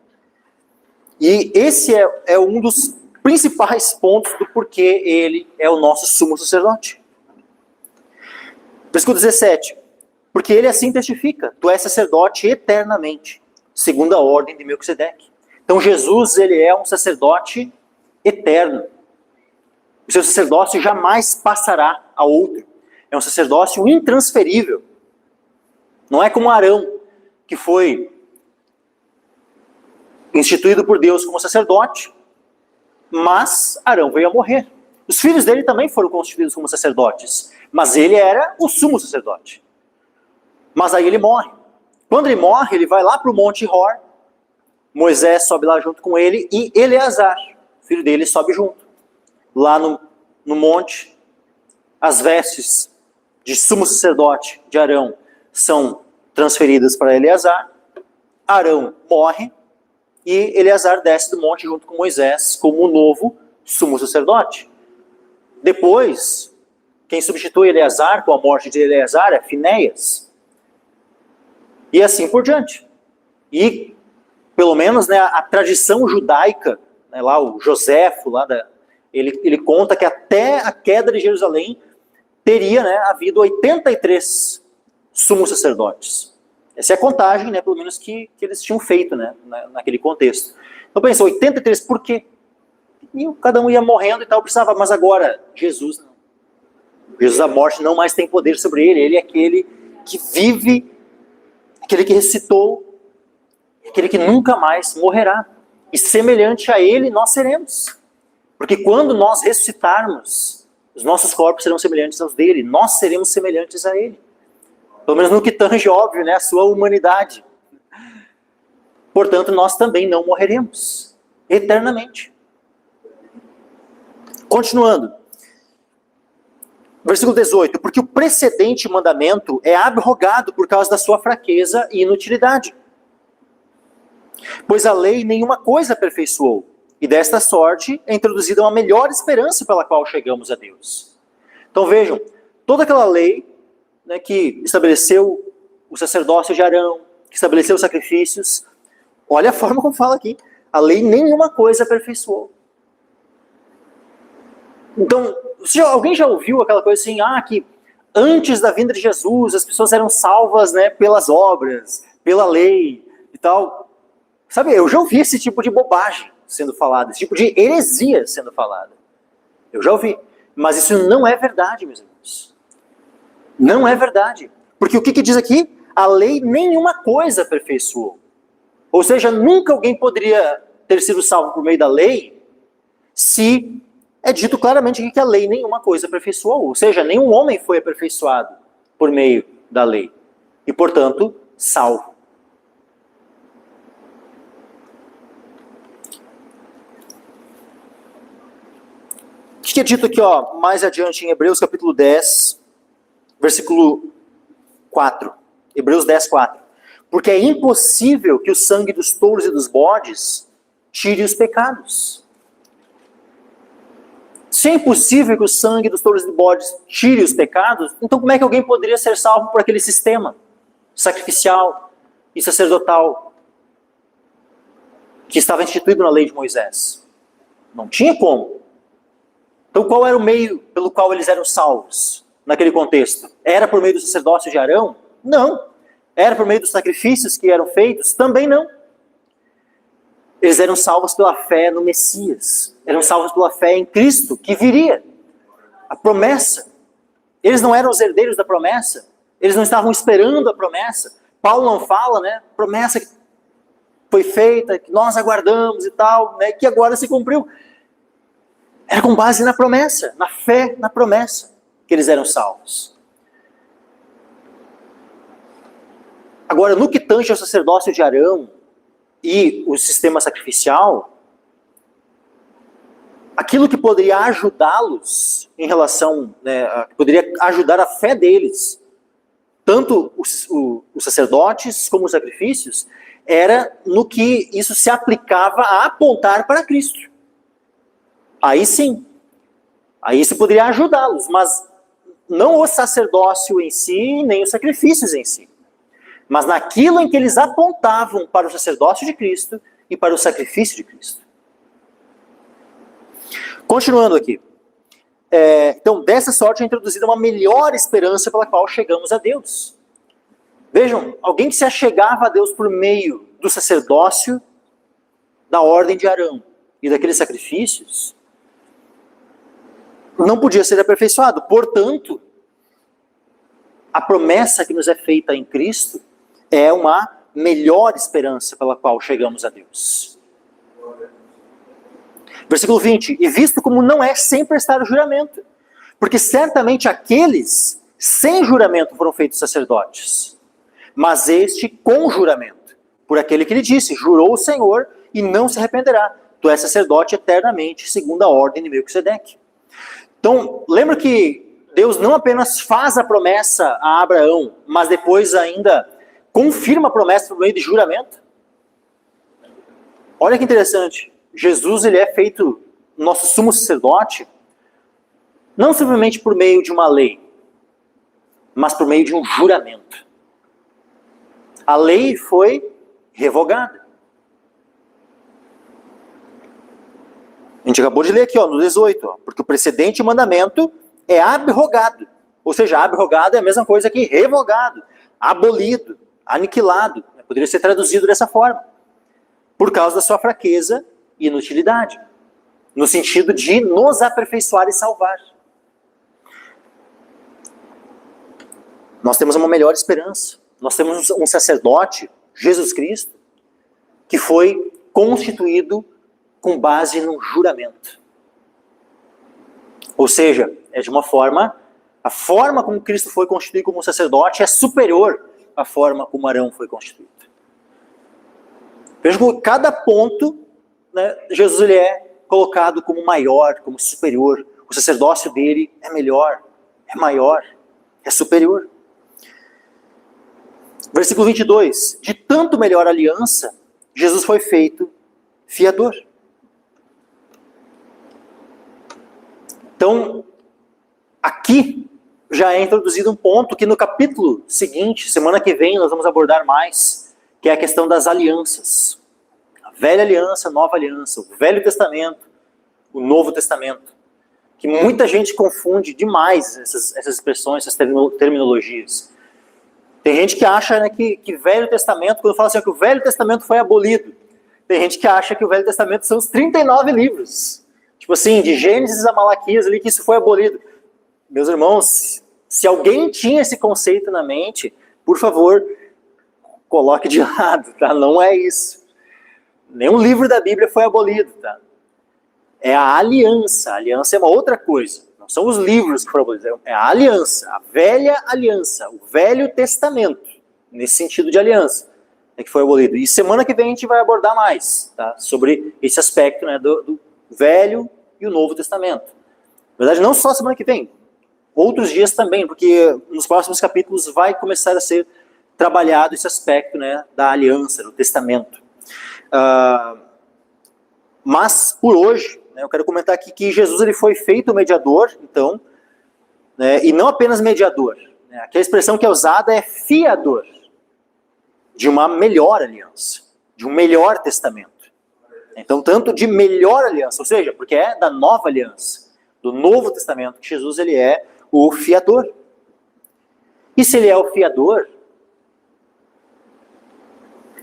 E esse é um dos principais pontos do porquê ele é o nosso sumo sacerdote. Versículo 17. Porque ele assim testifica, tu és sacerdote eternamente, segundo a ordem de Melquisedeque. Então Jesus, ele é um sacerdote eterno. O seu sacerdócio jamais passará a outro. É um sacerdócio intransferível. Não é como Arão, que foi instituído por Deus como sacerdote, mas Arão veio a morrer. Os filhos dele também foram constituídos como sacerdotes, mas ele era o sumo sacerdote. Mas aí ele morre. Quando ele morre, ele vai lá para o Monte Hor, Moisés sobe lá junto com ele, e Eleazar, filho dele, sobe junto. Lá no monte, as vestes de sumo sacerdote de Arão são transferidas para Eleazar. Arão morre, e Eleazar desce do monte junto com Moisés como o novo sumo sacerdote. Depois, quem substitui Eleazar com a morte de Eleazar é Finéias. E assim por diante. E, pelo menos, né, a tradição judaica, né, lá o Joséfo, ele conta que até a queda de Jerusalém teria, né, havido 83 sumos sacerdotes. Essa é a contagem, né, pelo menos que eles tinham feito, né, naquele contexto. Então pensa, 83 por quê? E cada um ia morrendo e tal, precisava, mas agora, Jesus não. Jesus, a morte não mais tem poder sobre ele, ele é aquele que vive, aquele que ressuscitou, aquele que nunca mais morrerá. E semelhante a ele nós seremos. Porque quando nós ressuscitarmos, os nossos corpos serão semelhantes aos dele, nós seremos semelhantes a ele. Pelo menos no que tange, óbvio, né, a sua humanidade. Portanto, nós também não morreremos eternamente. Continuando. Versículo 18. Porque o precedente mandamento é abrogado por causa da sua fraqueza e inutilidade. Pois a lei nenhuma coisa aperfeiçoou, e desta sorte é introduzida uma melhor esperança pela qual chegamos a Deus. Então vejam, toda aquela lei, né, que estabeleceu o sacerdócio de Arão, que estabeleceu os sacrifícios, olha a forma como fala aqui, a lei nenhuma coisa aperfeiçoou. Então, alguém já ouviu aquela coisa assim, que antes da vinda de Jesus as pessoas eram salvas, né, pelas obras, pela lei e tal? Sabe, eu já ouvi esse tipo de bobagem sendo falada, esse tipo de heresia sendo falada. Eu já ouvi. Mas isso não é verdade, meus irmãos. Não é verdade. Porque o que diz aqui? A lei nenhuma coisa aperfeiçoou. Ou seja, nunca alguém poderia ter sido salvo por meio da lei se é dito claramente aqui que a lei nenhuma coisa aperfeiçoou. Ou seja, nenhum homem foi aperfeiçoado por meio da lei. E, portanto, salvo. O que é dito aqui, mais adiante em Hebreus capítulo 10, versículo 4. Hebreus 10, 4. Porque é impossível que o sangue dos touros e dos bodes tire os pecados. Se é impossível que o sangue dos touros e dos bodes tire os pecados, então como é que alguém poderia ser salvo por aquele sistema sacrificial e sacerdotal que estava instituído na lei de Moisés? Não tinha como. Então qual era o meio pelo qual eles eram salvos naquele contexto? Era por meio do sacerdócio de Arão? Não. Era por meio dos sacrifícios que eram feitos? Também não. Eles eram salvos pela fé no Messias. Eram salvos pela fé em Cristo, que viria. A promessa. Eles não eram os herdeiros da promessa. Eles não estavam esperando a promessa. Paulo não fala, né? Promessa que foi feita, que nós aguardamos e tal, né? Que agora se cumpriu. Era com base na promessa, na fé na promessa, que eles eram salvos. Agora, no que tange ao sacerdócio de Arão e o sistema sacrificial, aquilo que poderia ajudá-los em relação, né, poderia ajudar a fé deles, tanto os sacerdotes como os sacrifícios, era no que isso se aplicava a apontar para Cristo. Aí sim, aí isso poderia ajudá-los, mas não o sacerdócio em si, nem os sacrifícios em si. Mas naquilo em que eles apontavam para o sacerdócio de Cristo e para o sacrifício de Cristo. Continuando aqui. Então, dessa sorte é introduzida uma melhor esperança pela qual chegamos a Deus. Vejam, alguém que se achegava a Deus por meio do sacerdócio da ordem de Arão e daqueles sacrifícios, não podia ser aperfeiçoado. Portanto, a promessa que nos é feita em Cristo é uma melhor esperança pela qual chegamos a Deus. Versículo 20. E visto como não é sem prestar o juramento, porque certamente aqueles sem juramento foram feitos sacerdotes, mas este com juramento, por aquele que lhe disse, jurou o Senhor e não se arrependerá. Tu és sacerdote eternamente, segundo a ordem de Melquisedeque. Então, lembra que Deus não apenas faz a promessa a Abraão, mas depois ainda confirma a promessa por meio de juramento? Olha que interessante. Jesus, ele é feito nosso sumo sacerdote, não simplesmente por meio de uma lei, mas por meio de um juramento. A lei foi revogada. A gente acabou de ler aqui, no 18, porque o precedente mandamento é abrogado. Ou seja, abrogado é a mesma coisa que revogado, abolido, aniquilado. Poderia ser traduzido dessa forma. Por causa da sua fraqueza e inutilidade. No sentido de nos aperfeiçoar e salvar. Nós temos uma melhor esperança. Nós temos um sacerdote, Jesus Cristo, que foi constituído com base no juramento. Ou seja, é de uma forma, a forma como Cristo foi constituído como sacerdote é superior à forma como Arão foi constituído. Veja que cada ponto, né, Jesus ele é colocado como maior, como superior. O sacerdócio dele é melhor, é maior, é superior. Versículo 22. De tanto melhor aliança, Jesus foi feito fiador. Então, aqui já é introduzido um ponto que no capítulo seguinte, semana que vem, nós vamos abordar mais, que é a questão das alianças. A velha aliança, a nova aliança, o Velho Testamento, o Novo Testamento. Que muita gente confunde demais essas expressões, essas terminologias. Tem gente que acha, né, que Velho Testamento, quando fala assim, que o Velho Testamento foi abolido, tem gente que acha que o Velho Testamento são os 39 livros. Tipo assim, de Gênesis a Malaquias ali, que isso foi abolido. Meus irmãos, se alguém tinha esse conceito na mente, por favor, coloque de lado, tá? Não é isso. Nenhum livro da Bíblia foi abolido, tá? É a aliança. A aliança é uma outra coisa. Não são os livros que foram abolidos, é a aliança, a velha aliança, o Velho Testamento, nesse sentido de aliança, é que foi abolido. E semana que vem a gente vai abordar mais, tá? Sobre esse aspecto, né, do Velho e o Novo Testamento. Na verdade, não só semana que vem, outros dias também, porque nos próximos capítulos vai começar a ser trabalhado esse aspecto, né, da aliança, do testamento. Mas, por hoje, né, eu quero comentar aqui que Jesus ele foi feito mediador, então, né, e não apenas mediador. Né, aqui a expressão que é usada é fiador de uma melhor aliança, de um melhor testamento. Então, tanto de melhor aliança, ou seja, porque é da nova aliança, do Novo Testamento, que Jesus ele é o fiador. E se ele é o fiador,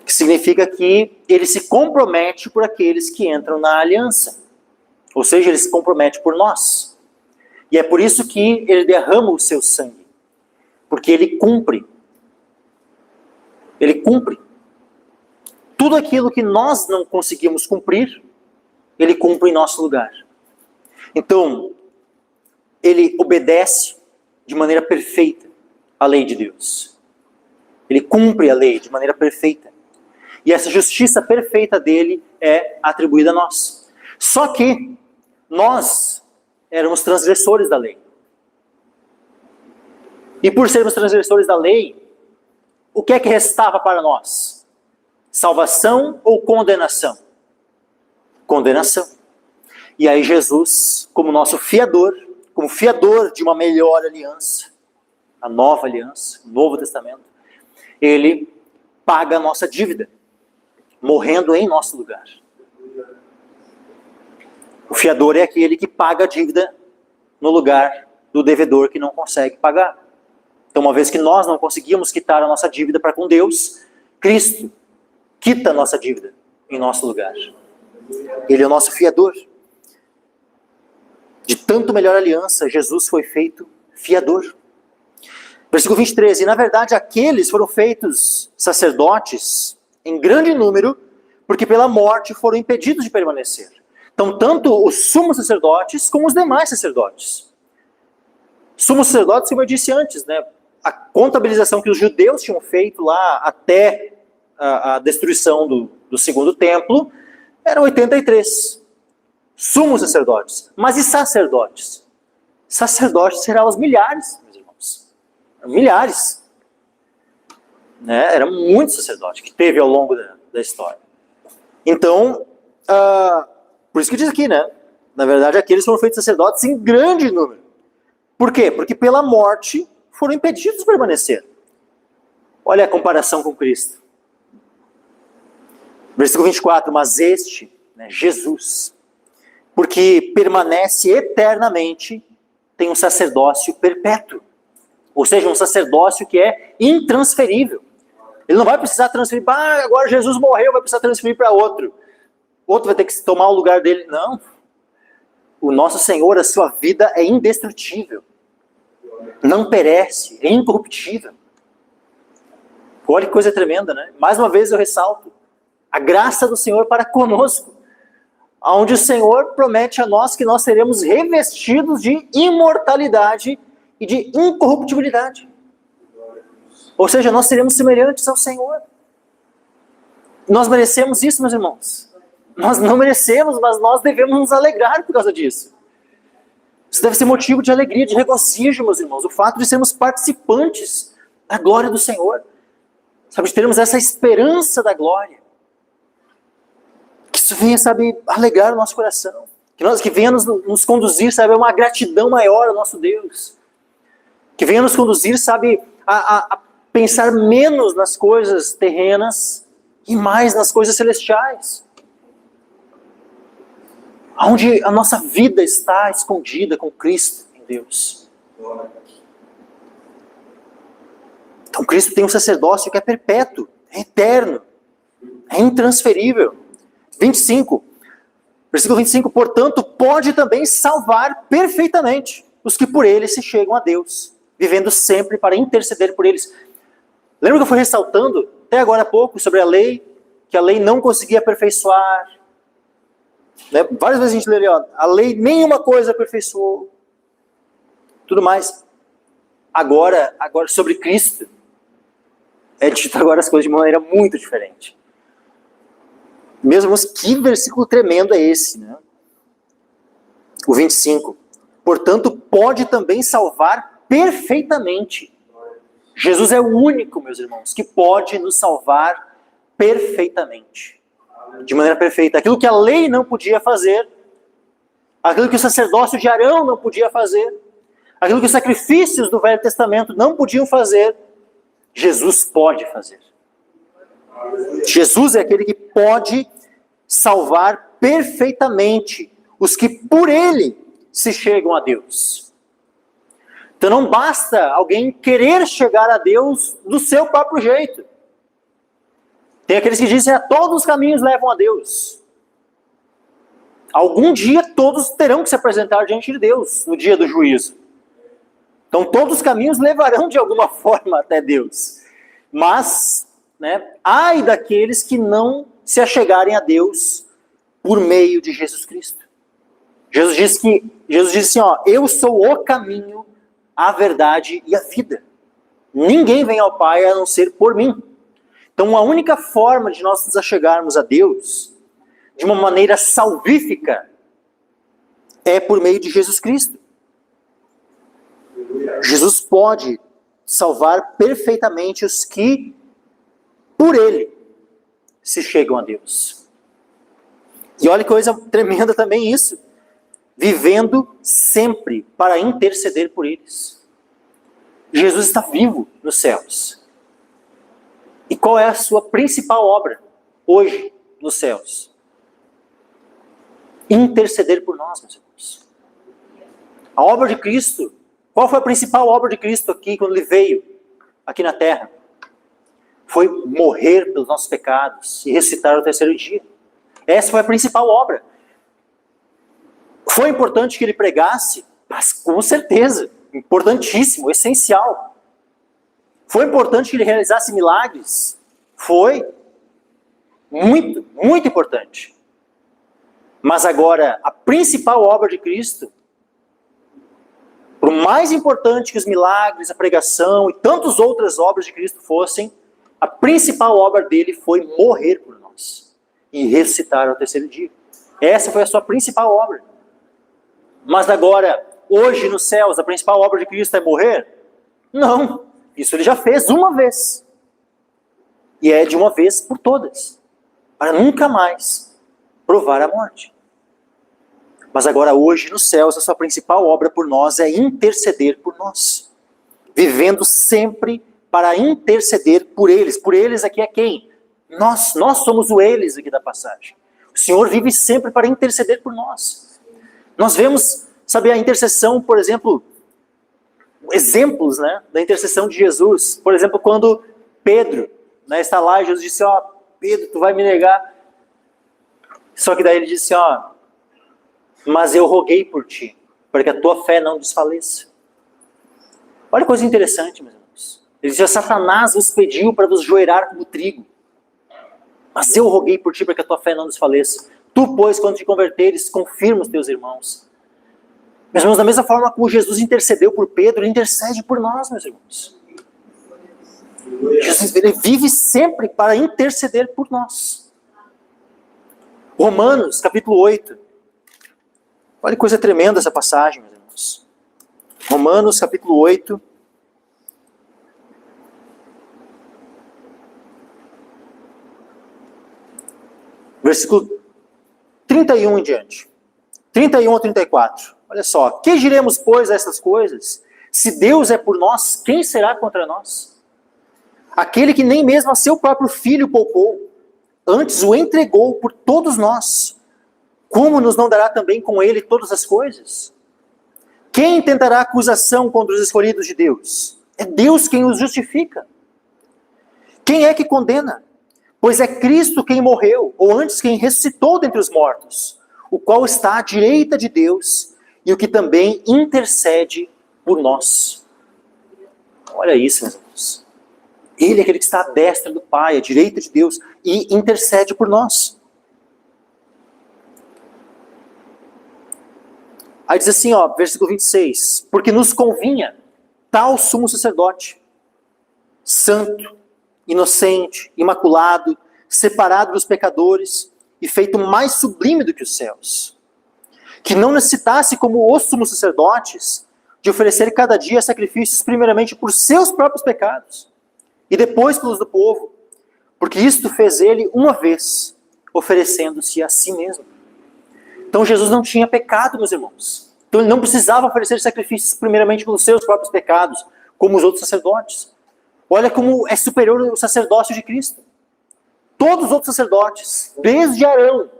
que significa que ele se compromete por aqueles que entram na aliança. Ou seja, ele se compromete por nós. E é por isso que ele derrama o seu sangue. Porque ele cumpre. Ele cumpre. Tudo aquilo que nós não conseguimos cumprir, ele cumpre em nosso lugar. Então, ele obedece de maneira perfeita a lei de Deus. Ele cumpre a lei de maneira perfeita. E essa justiça perfeita dele é atribuída a nós. Só que nós éramos transgressores da lei. E por sermos transgressores da lei, o que é que restava para nós? Salvação ou condenação? Condenação. E aí Jesus, como nosso fiador, como fiador de uma melhor aliança, a nova aliança, o Novo Testamento, ele paga a nossa dívida, morrendo em nosso lugar. O fiador é aquele que paga a dívida no lugar do devedor que não consegue pagar. Então, uma vez que nós não conseguimos quitar a nossa dívida para com Deus, Cristo quita a nossa dívida em nosso lugar. Ele é o nosso fiador. De tanto melhor aliança, Jesus foi feito fiador. Versículo 23, e na verdade aqueles foram feitos sacerdotes em grande número, porque pela morte foram impedidos de permanecer. Então, tanto os sumos sacerdotes como os demais sacerdotes. Sumos sacerdotes, como eu disse antes, né? A contabilização que os judeus tinham feito lá até a destruição do segundo templo, eram 83. Sumos sacerdotes. Mas e sacerdotes? Sacerdotes serão os milhares, meus irmãos. Milhares. Né? Era muito sacerdote que teve ao longo da história. Então, por isso que diz aqui, né? Na verdade, aqueles foram feitos sacerdotes em grande número. Por quê? Porque pela morte foram impedidos de permanecer. Olha a comparação com Cristo. Versículo 24, mas este, né, Jesus, porque permanece eternamente, tem um sacerdócio perpétuo. Ou seja, um sacerdócio que é intransferível. Ele não vai precisar transferir, agora Jesus morreu, vai precisar transferir para outro. Outro vai ter que tomar o lugar dele. Não. O nosso Senhor, a sua vida é indestrutível. Não perece, é incorruptível. Olha que coisa tremenda, né? Mais uma vez eu ressalto. A graça do Senhor para conosco. Onde o Senhor promete a nós que nós seremos revestidos de imortalidade e de incorruptibilidade. Ou seja, nós seremos semelhantes ao Senhor. Nós merecemos isso, meus irmãos. Nós não merecemos, mas nós devemos nos alegrar por causa disso. Isso deve ser motivo de alegria, de regozijo, meus irmãos. O fato de sermos participantes da glória do Senhor. Sabe, de termos essa esperança da glória. Que isso venha, sabe, alegrar o nosso coração. Que venha nos conduzir, sabe, a uma gratidão maior ao nosso Deus. Que venha nos conduzir, sabe, a pensar menos nas coisas terrenas e mais nas coisas celestiais. Onde a nossa vida está escondida com Cristo em Deus. Então Cristo tem um sacerdócio que é perpétuo, é eterno, é intransferível. 25, versículo 25, portanto, pode também salvar perfeitamente os que por ele se chegam a Deus, vivendo sempre para interceder por eles. Lembra que eu fui ressaltando, até agora há pouco, sobre a lei, que a lei não conseguia aperfeiçoar. Né? Várias vezes a gente lê ali, ó, a lei nenhuma coisa aperfeiçoou. Tudo mais. Agora sobre Cristo, é dito agora as coisas de uma maneira muito diferente. Mesmo que versículo tremendo é esse, né? O 25. Portanto, pode também salvar perfeitamente. Jesus é o único, meus irmãos, que pode nos salvar perfeitamente. De maneira perfeita. Aquilo que a lei não podia fazer, aquilo que o sacerdócio de Arão não podia fazer, aquilo que os sacrifícios do Velho Testamento não podiam fazer, Jesus pode fazer. Jesus é aquele que pode salvar perfeitamente os que por ele se chegam a Deus. Então não basta alguém querer chegar a Deus do seu próprio jeito. Tem aqueles que dizem que todos os caminhos levam a Deus. Algum dia todos terão que se apresentar diante de Deus no dia do juízo. Então todos os caminhos levarão de alguma forma até Deus. Mas, né, ai daqueles que não se achegarem a Deus por meio de Jesus Cristo. Jesus disse assim, ó, eu sou o caminho, a verdade e a vida. Ninguém vem ao Pai a não ser por mim. Então a única forma de nós nos achegarmos a Deus de uma maneira salvífica é por meio de Jesus Cristo. Jesus pode salvar perfeitamente os que por ele se chegam a Deus. E olha que coisa tremenda também isso. Vivendo sempre para interceder por eles. Jesus está vivo nos céus. E qual é a sua principal obra hoje nos céus? Interceder por nós, meus irmãos. A obra de Cristo, qual foi a principal obra de Cristo aqui, quando ele veio aqui na terra? Foi morrer pelos nossos pecados e ressuscitar no terceiro dia. Essa foi a principal obra. Foi importante que ele pregasse? Mas com certeza, importantíssimo, essencial. Foi importante que ele realizasse milagres? Foi. Muito, muito importante. Mas agora, a principal obra de Cristo, por mais importante que os milagres, a pregação e tantas outras obras de Cristo fossem, a principal obra dele foi morrer por nós e ressuscitar ao terceiro dia. Essa foi a sua principal obra. Mas agora, hoje nos céus, a principal obra de Cristo é morrer? Não. Isso ele já fez uma vez. E é de uma vez por todas. Para nunca mais provar a morte. Mas agora, hoje nos céus, a sua principal obra por nós é interceder por nós. Vivendo sempre para interceder por eles. Por eles aqui é quem? Nós somos o eles aqui da passagem. O Senhor vive sempre para interceder por nós. Nós vemos, sabe, a intercessão, por exemplo, exemplos, né, da intercessão de Jesus. Por exemplo, quando Pedro, né, está lá e Jesus disse, ó, Pedro, tu vai me negar. Só que daí ele disse, ó, mas eu roguei por ti, para que a tua fé não desfaleça. Olha que coisa interessante, meus irmãos. Ele disse, Satanás vos pediu para vos joelhar como trigo. Mas eu roguei por ti para que a tua fé não desfaleça. Tu, pois, quando te converteres, confirma os teus irmãos. Meus irmãos, da mesma forma como Jesus intercedeu por Pedro, ele intercede por nós, meus irmãos. Jesus, ele vive sempre para interceder por nós. Romanos, capítulo 8. Olha que coisa tremenda essa passagem, meus irmãos. Romanos, capítulo 8. Versículo 31 em diante. 31 a 34. Olha só. Que diremos, pois, a essas coisas? Se Deus é por nós, quem será contra nós? Aquele que nem mesmo a seu próprio filho poupou, antes o entregou por todos nós, como nos não dará também com ele todas as coisas? Quem tentará acusação contra os escolhidos de Deus? É Deus quem os justifica. Quem é que condena? Pois é Cristo quem morreu, ou antes quem ressuscitou dentre os mortos, o qual está à direita de Deus, e o que também intercede por nós. Olha isso, meus irmãos. Ele é aquele que está à destra do Pai, à direita de Deus, e intercede por nós. Aí diz assim, ó, versículo 26, porque nos convinha tal sumo sacerdote, santo, inocente, imaculado, separado dos pecadores e feito mais sublime do que os céus, que não necessitasse, como os sumos sacerdotes, de oferecer cada dia sacrifícios primeiramente por seus próprios pecados e depois pelos do povo, porque isto fez ele uma vez, oferecendo-se a si mesmo. Então Jesus não tinha pecado, meus irmãos. Então ele não precisava oferecer sacrifícios primeiramente pelos seus próprios pecados, como os outros sacerdotes. Olha como é superior o sacerdócio de Cristo. Todos os outros sacerdotes, desde Arão,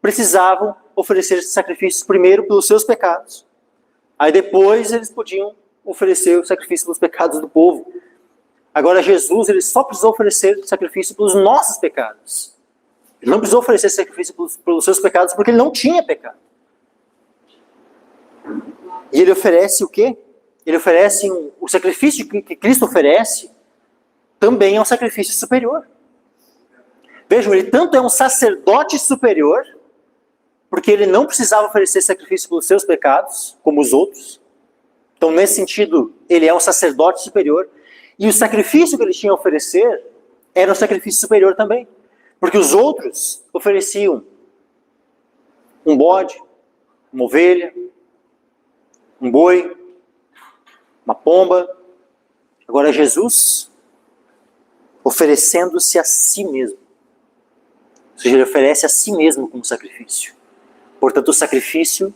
precisavam oferecer sacrifícios primeiro pelos seus pecados. Aí depois eles podiam oferecer o sacrifício pelos pecados do povo. Agora Jesus, ele só precisou oferecer sacrifício pelos nossos pecados. Ele não precisou oferecer sacrifício pelos seus pecados porque ele não tinha pecado. E ele oferece o quê? Ele oferece o sacrifício que Cristo oferece também é um sacrifício superior. Vejam, ele tanto é um sacerdote superior, porque ele não precisava oferecer sacrifício pelos seus pecados, como os outros. Então, nesse sentido, ele é um sacerdote superior. E o sacrifício que ele tinha a oferecer era um sacrifício superior também. Porque os outros ofereciam um bode, uma ovelha, um boi, uma pomba. Agora Jesus, oferecendo-se a si mesmo. Ou seja, ele oferece a si mesmo como sacrifício. Portanto, o sacrifício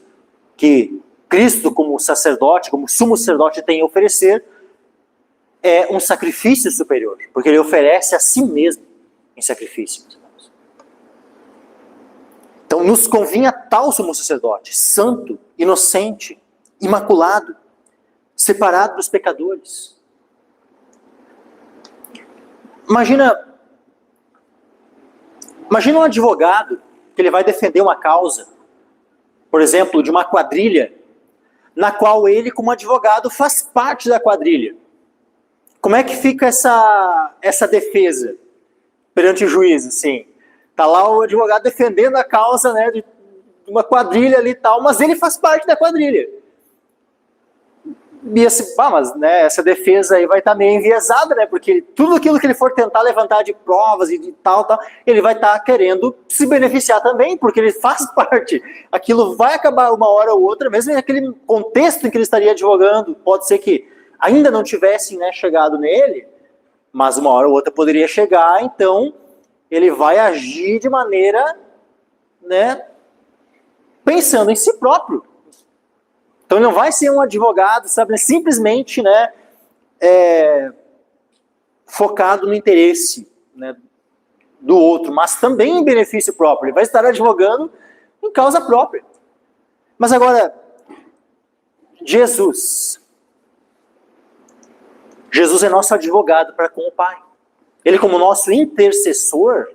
que Cristo, como sacerdote, como sumo sacerdote, tem a oferecer é um sacrifício superior, porque ele oferece a si mesmo em sacrifício. Então, nos convinha tal sumo sacerdote, santo, inocente, imaculado, separado dos pecadores. Imagina um advogado que ele vai defender uma causa, por exemplo, de uma quadrilha, na qual ele, como advogado, faz parte da quadrilha. Como é que fica essa defesa perante o juiz, assim? Tá lá o advogado defendendo a causa, né, de uma quadrilha ali e tal, mas ele faz parte da quadrilha. E mas né, essa defesa aí vai estar meio enviesada, né? Porque tudo aquilo que ele for tentar levantar de provas e de tal, ele vai estar querendo se beneficiar também, porque ele faz parte. Aquilo vai acabar uma hora ou outra, mesmo naquele contexto em que ele estaria advogando. Pode ser que ainda não tivessem, né, chegado nele, mas uma hora ou outra poderia chegar, então ele vai agir de maneira, né, pensando em si próprio. Então ele não vai ser um advogado, sabe, simplesmente, né, focado no interesse, né, do outro, mas também em benefício próprio. Ele vai estar advogando em causa própria. Mas agora, Jesus é nosso advogado para com o Pai. Ele, como nosso intercessor,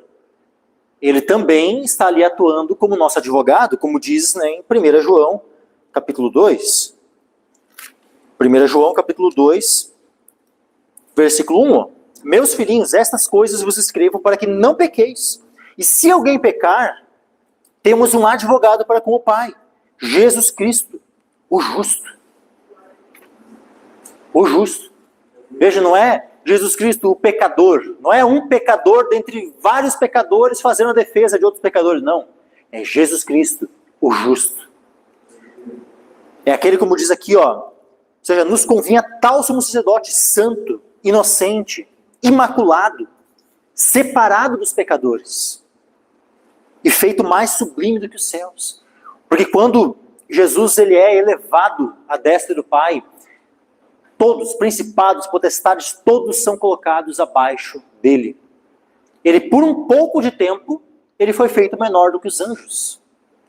ele também está ali atuando como nosso advogado, como diz, né, em 1 João, capítulo 2. 1 João, capítulo 2, versículo 1. Ó. Meus filhinhos, estas coisas vos escrevo para que não pequeis. E se alguém pecar, temos um advogado para com o Pai, Jesus Cristo, o justo. O justo. Veja, não é Jesus Cristo o pecador, não é um pecador dentre vários pecadores fazendo a defesa de outros pecadores, não. É Jesus Cristo, o justo. É aquele, como diz aqui, ó, ou seja, nos convinha tal sumo sacerdote santo, inocente, imaculado, separado dos pecadores e feito mais sublime do que os céus. Porque quando Jesus ele é elevado à destra do Pai, todos, principados, potestades, todos são colocados abaixo dele. Ele, por um pouco de tempo, ele foi feito menor do que os anjos.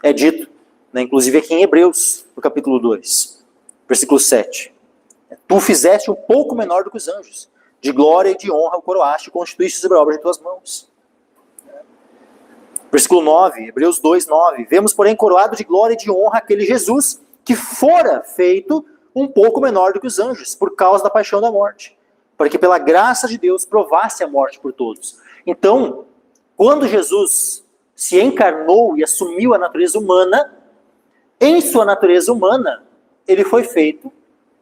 É dito, né, inclusive aqui em Hebreus, no capítulo 2, versículo 7. Tu fizeste um pouco menor do que os anjos. De glória e de honra o coroaste e constituíste sobre a obra de tuas mãos. Versículo 9, Hebreus 2, 9. Vemos, porém, coroado de glória e de honra aquele Jesus que fora feito um pouco menor do que os anjos, por causa da paixão da morte, para que pela graça de Deus provasse a morte por todos. Então, quando Jesus se encarnou e assumiu a natureza humana, em sua natureza humana, ele foi feito,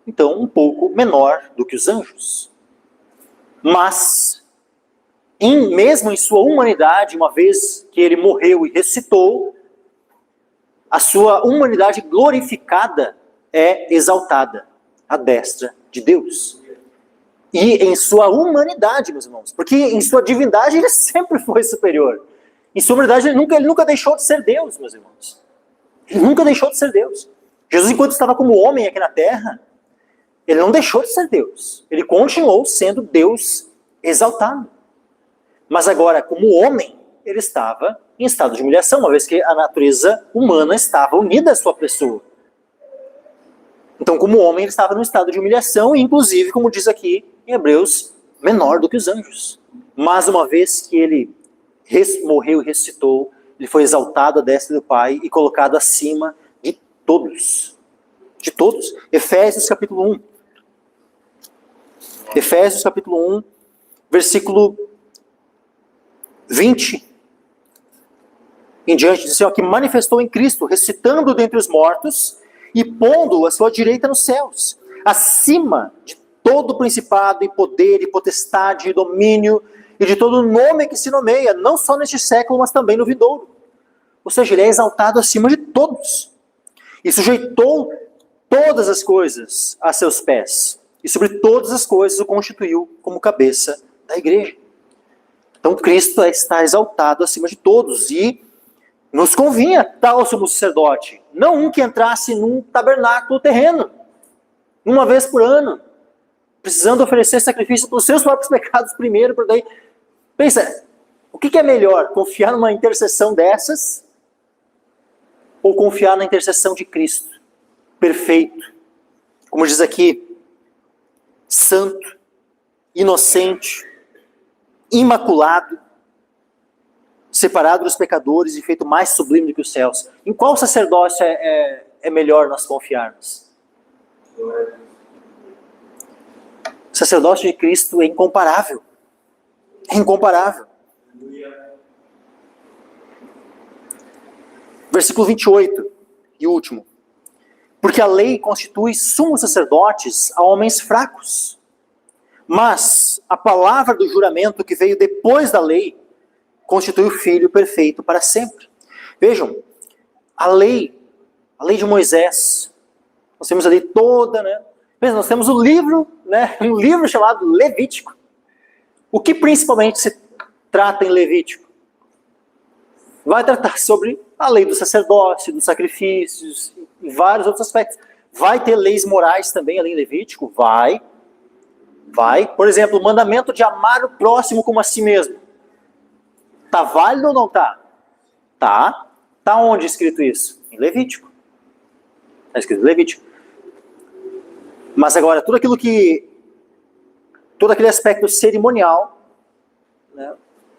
então, um pouco menor do que os anjos. Mas, mesmo em sua humanidade, uma vez que ele morreu e ressuscitou, a sua humanidade glorificada é exaltada à destra de Deus. E em sua humanidade, meus irmãos, porque em sua divindade ele sempre foi superior. Em sua humanidade ele nunca deixou de ser Deus, meus irmãos. Ele nunca deixou de ser Deus. Jesus, enquanto estava como homem aqui na terra, ele não deixou de ser Deus. Ele continuou sendo Deus exaltado. Mas agora, como homem, ele estava em estado de humilhação, uma vez que a natureza humana estava unida à sua pessoa. Então, como homem, ele estava num estado de humilhação, e inclusive, como diz aqui em Hebreus, menor do que os anjos. Mas uma vez que ele morreu e ressuscitou, ele foi exaltado à destra do Pai e colocado acima de todos. De todos. Efésios capítulo 1. Efésios capítulo 1, versículo 20. Em diante, diz assim, ó, que manifestou em Cristo, ressuscitando dentre os mortos, e pondo a sua direita nos céus, acima de todo principado e poder e potestade e domínio e de todo nome que se nomeia, não só neste século, mas também no vindouro. Ou seja, ele é exaltado acima de todos. E sujeitou todas as coisas a seus pés. E sobre todas as coisas o constituiu como cabeça da igreja. Então Cristo está exaltado acima de todos e nos convinha tal sumo sacerdote, não um que entrasse num tabernáculo terreno, uma vez por ano, precisando oferecer sacrifício pelos seus próprios pecados primeiro, por daí. Pensa, o que é melhor, confiar numa intercessão dessas ou confiar na intercessão de Cristo, perfeito, como diz aqui, santo, inocente, imaculado, separado dos pecadores e feito mais sublime do que os céus. Em qual sacerdócio é melhor nós confiarmos? O sacerdócio de Cristo é incomparável. É incomparável. Versículo 28 e último. Porque a lei constitui sumos sacerdotes a homens fracos. Mas a palavra do juramento que veio depois da lei constitui o Filho perfeito para sempre. Vejam, a lei de Moisés, nós temos ali toda, né? Nós temos o livro, né? Um livro chamado Levítico. O que principalmente se trata em Levítico? Vai tratar sobre a lei do sacerdócio, dos sacrifícios e vários outros aspectos. Vai ter leis morais também ali em Levítico? Vai. Por exemplo, o mandamento de amar o próximo como a si mesmo. Está válido ou não está? Tá. Está onde escrito isso? Em Levítico. Está escrito em Levítico. Mas agora, todo aquele aspecto cerimonial, né,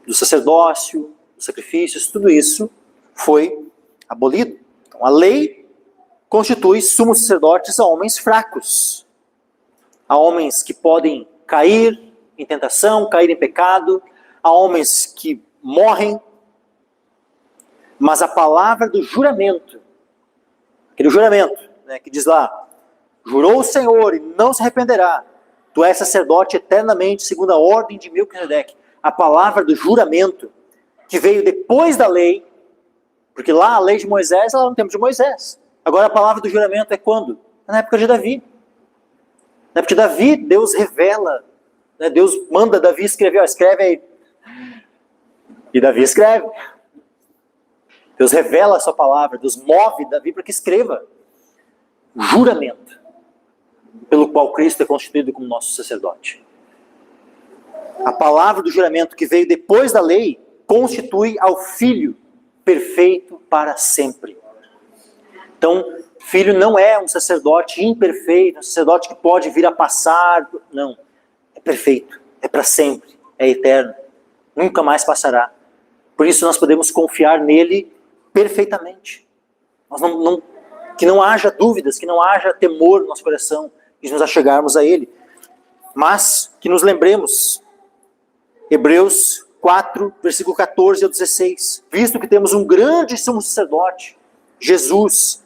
do sacerdócio, dos sacrifícios, tudo isso foi abolido. Então, a lei constitui sumos sacerdotes a homens fracos, a homens que podem cair em tentação, cair em pecado, a homens que morrem, mas a palavra do juramento, aquele juramento, né, que diz lá, jurou o Senhor e não se arrependerá, tu és sacerdote eternamente, segundo a ordem de Melquisedeque. A palavra do juramento, que veio depois da lei, porque lá a lei de Moisés, ela não tem tempo de Moisés. Agora a palavra do juramento é quando? Na época de Davi. Na época de Davi, Deus revela, né, Deus manda Davi escrever, escreve aí. E Davi escreve. Deus revela a sua palavra, Deus move Davi para que escreva o juramento pelo qual Cristo é constituído como nosso sacerdote. A palavra do juramento que veio depois da lei constitui ao Filho perfeito para sempre. Então, Filho não é um sacerdote imperfeito, um sacerdote que pode vir a passar. Não. É perfeito. É para sempre. É eterno. Nunca mais passará. Por isso nós podemos confiar nele perfeitamente. Que não haja dúvidas, que não haja temor no nosso coração de nos achegarmos a ele. Mas que nos lembremos, Hebreus 4, versículo 14 ao 16. Visto que temos um grande sumo sacerdote, Jesus,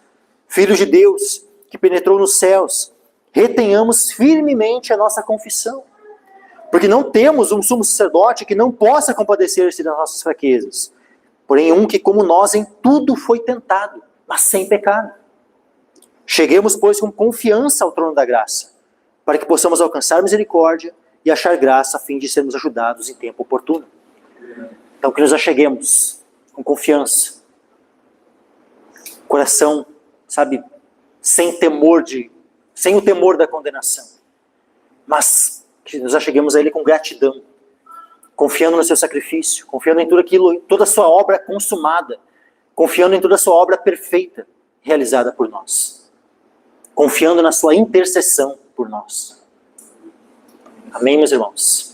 Filho de Deus, que penetrou nos céus, retenhamos firmemente a nossa confissão. Porque não temos um sumo sacerdote que não possa compadecer-se das nossas fraquezas, porém um que, como nós, em tudo foi tentado, mas sem pecado. Cheguemos, pois, com confiança ao trono da graça, para que possamos alcançar misericórdia e achar graça a fim de sermos ajudados em tempo oportuno. Então, que nos acheguemos com confiança, coração, sabe, sem o temor da condenação, mas que nos acheguemos a Ele com gratidão, confiando no seu sacrifício, confiando em tudo aquilo, toda a sua obra consumada, confiando em toda a sua obra perfeita, realizada por nós, confiando na sua intercessão por nós. Amém, meus irmãos?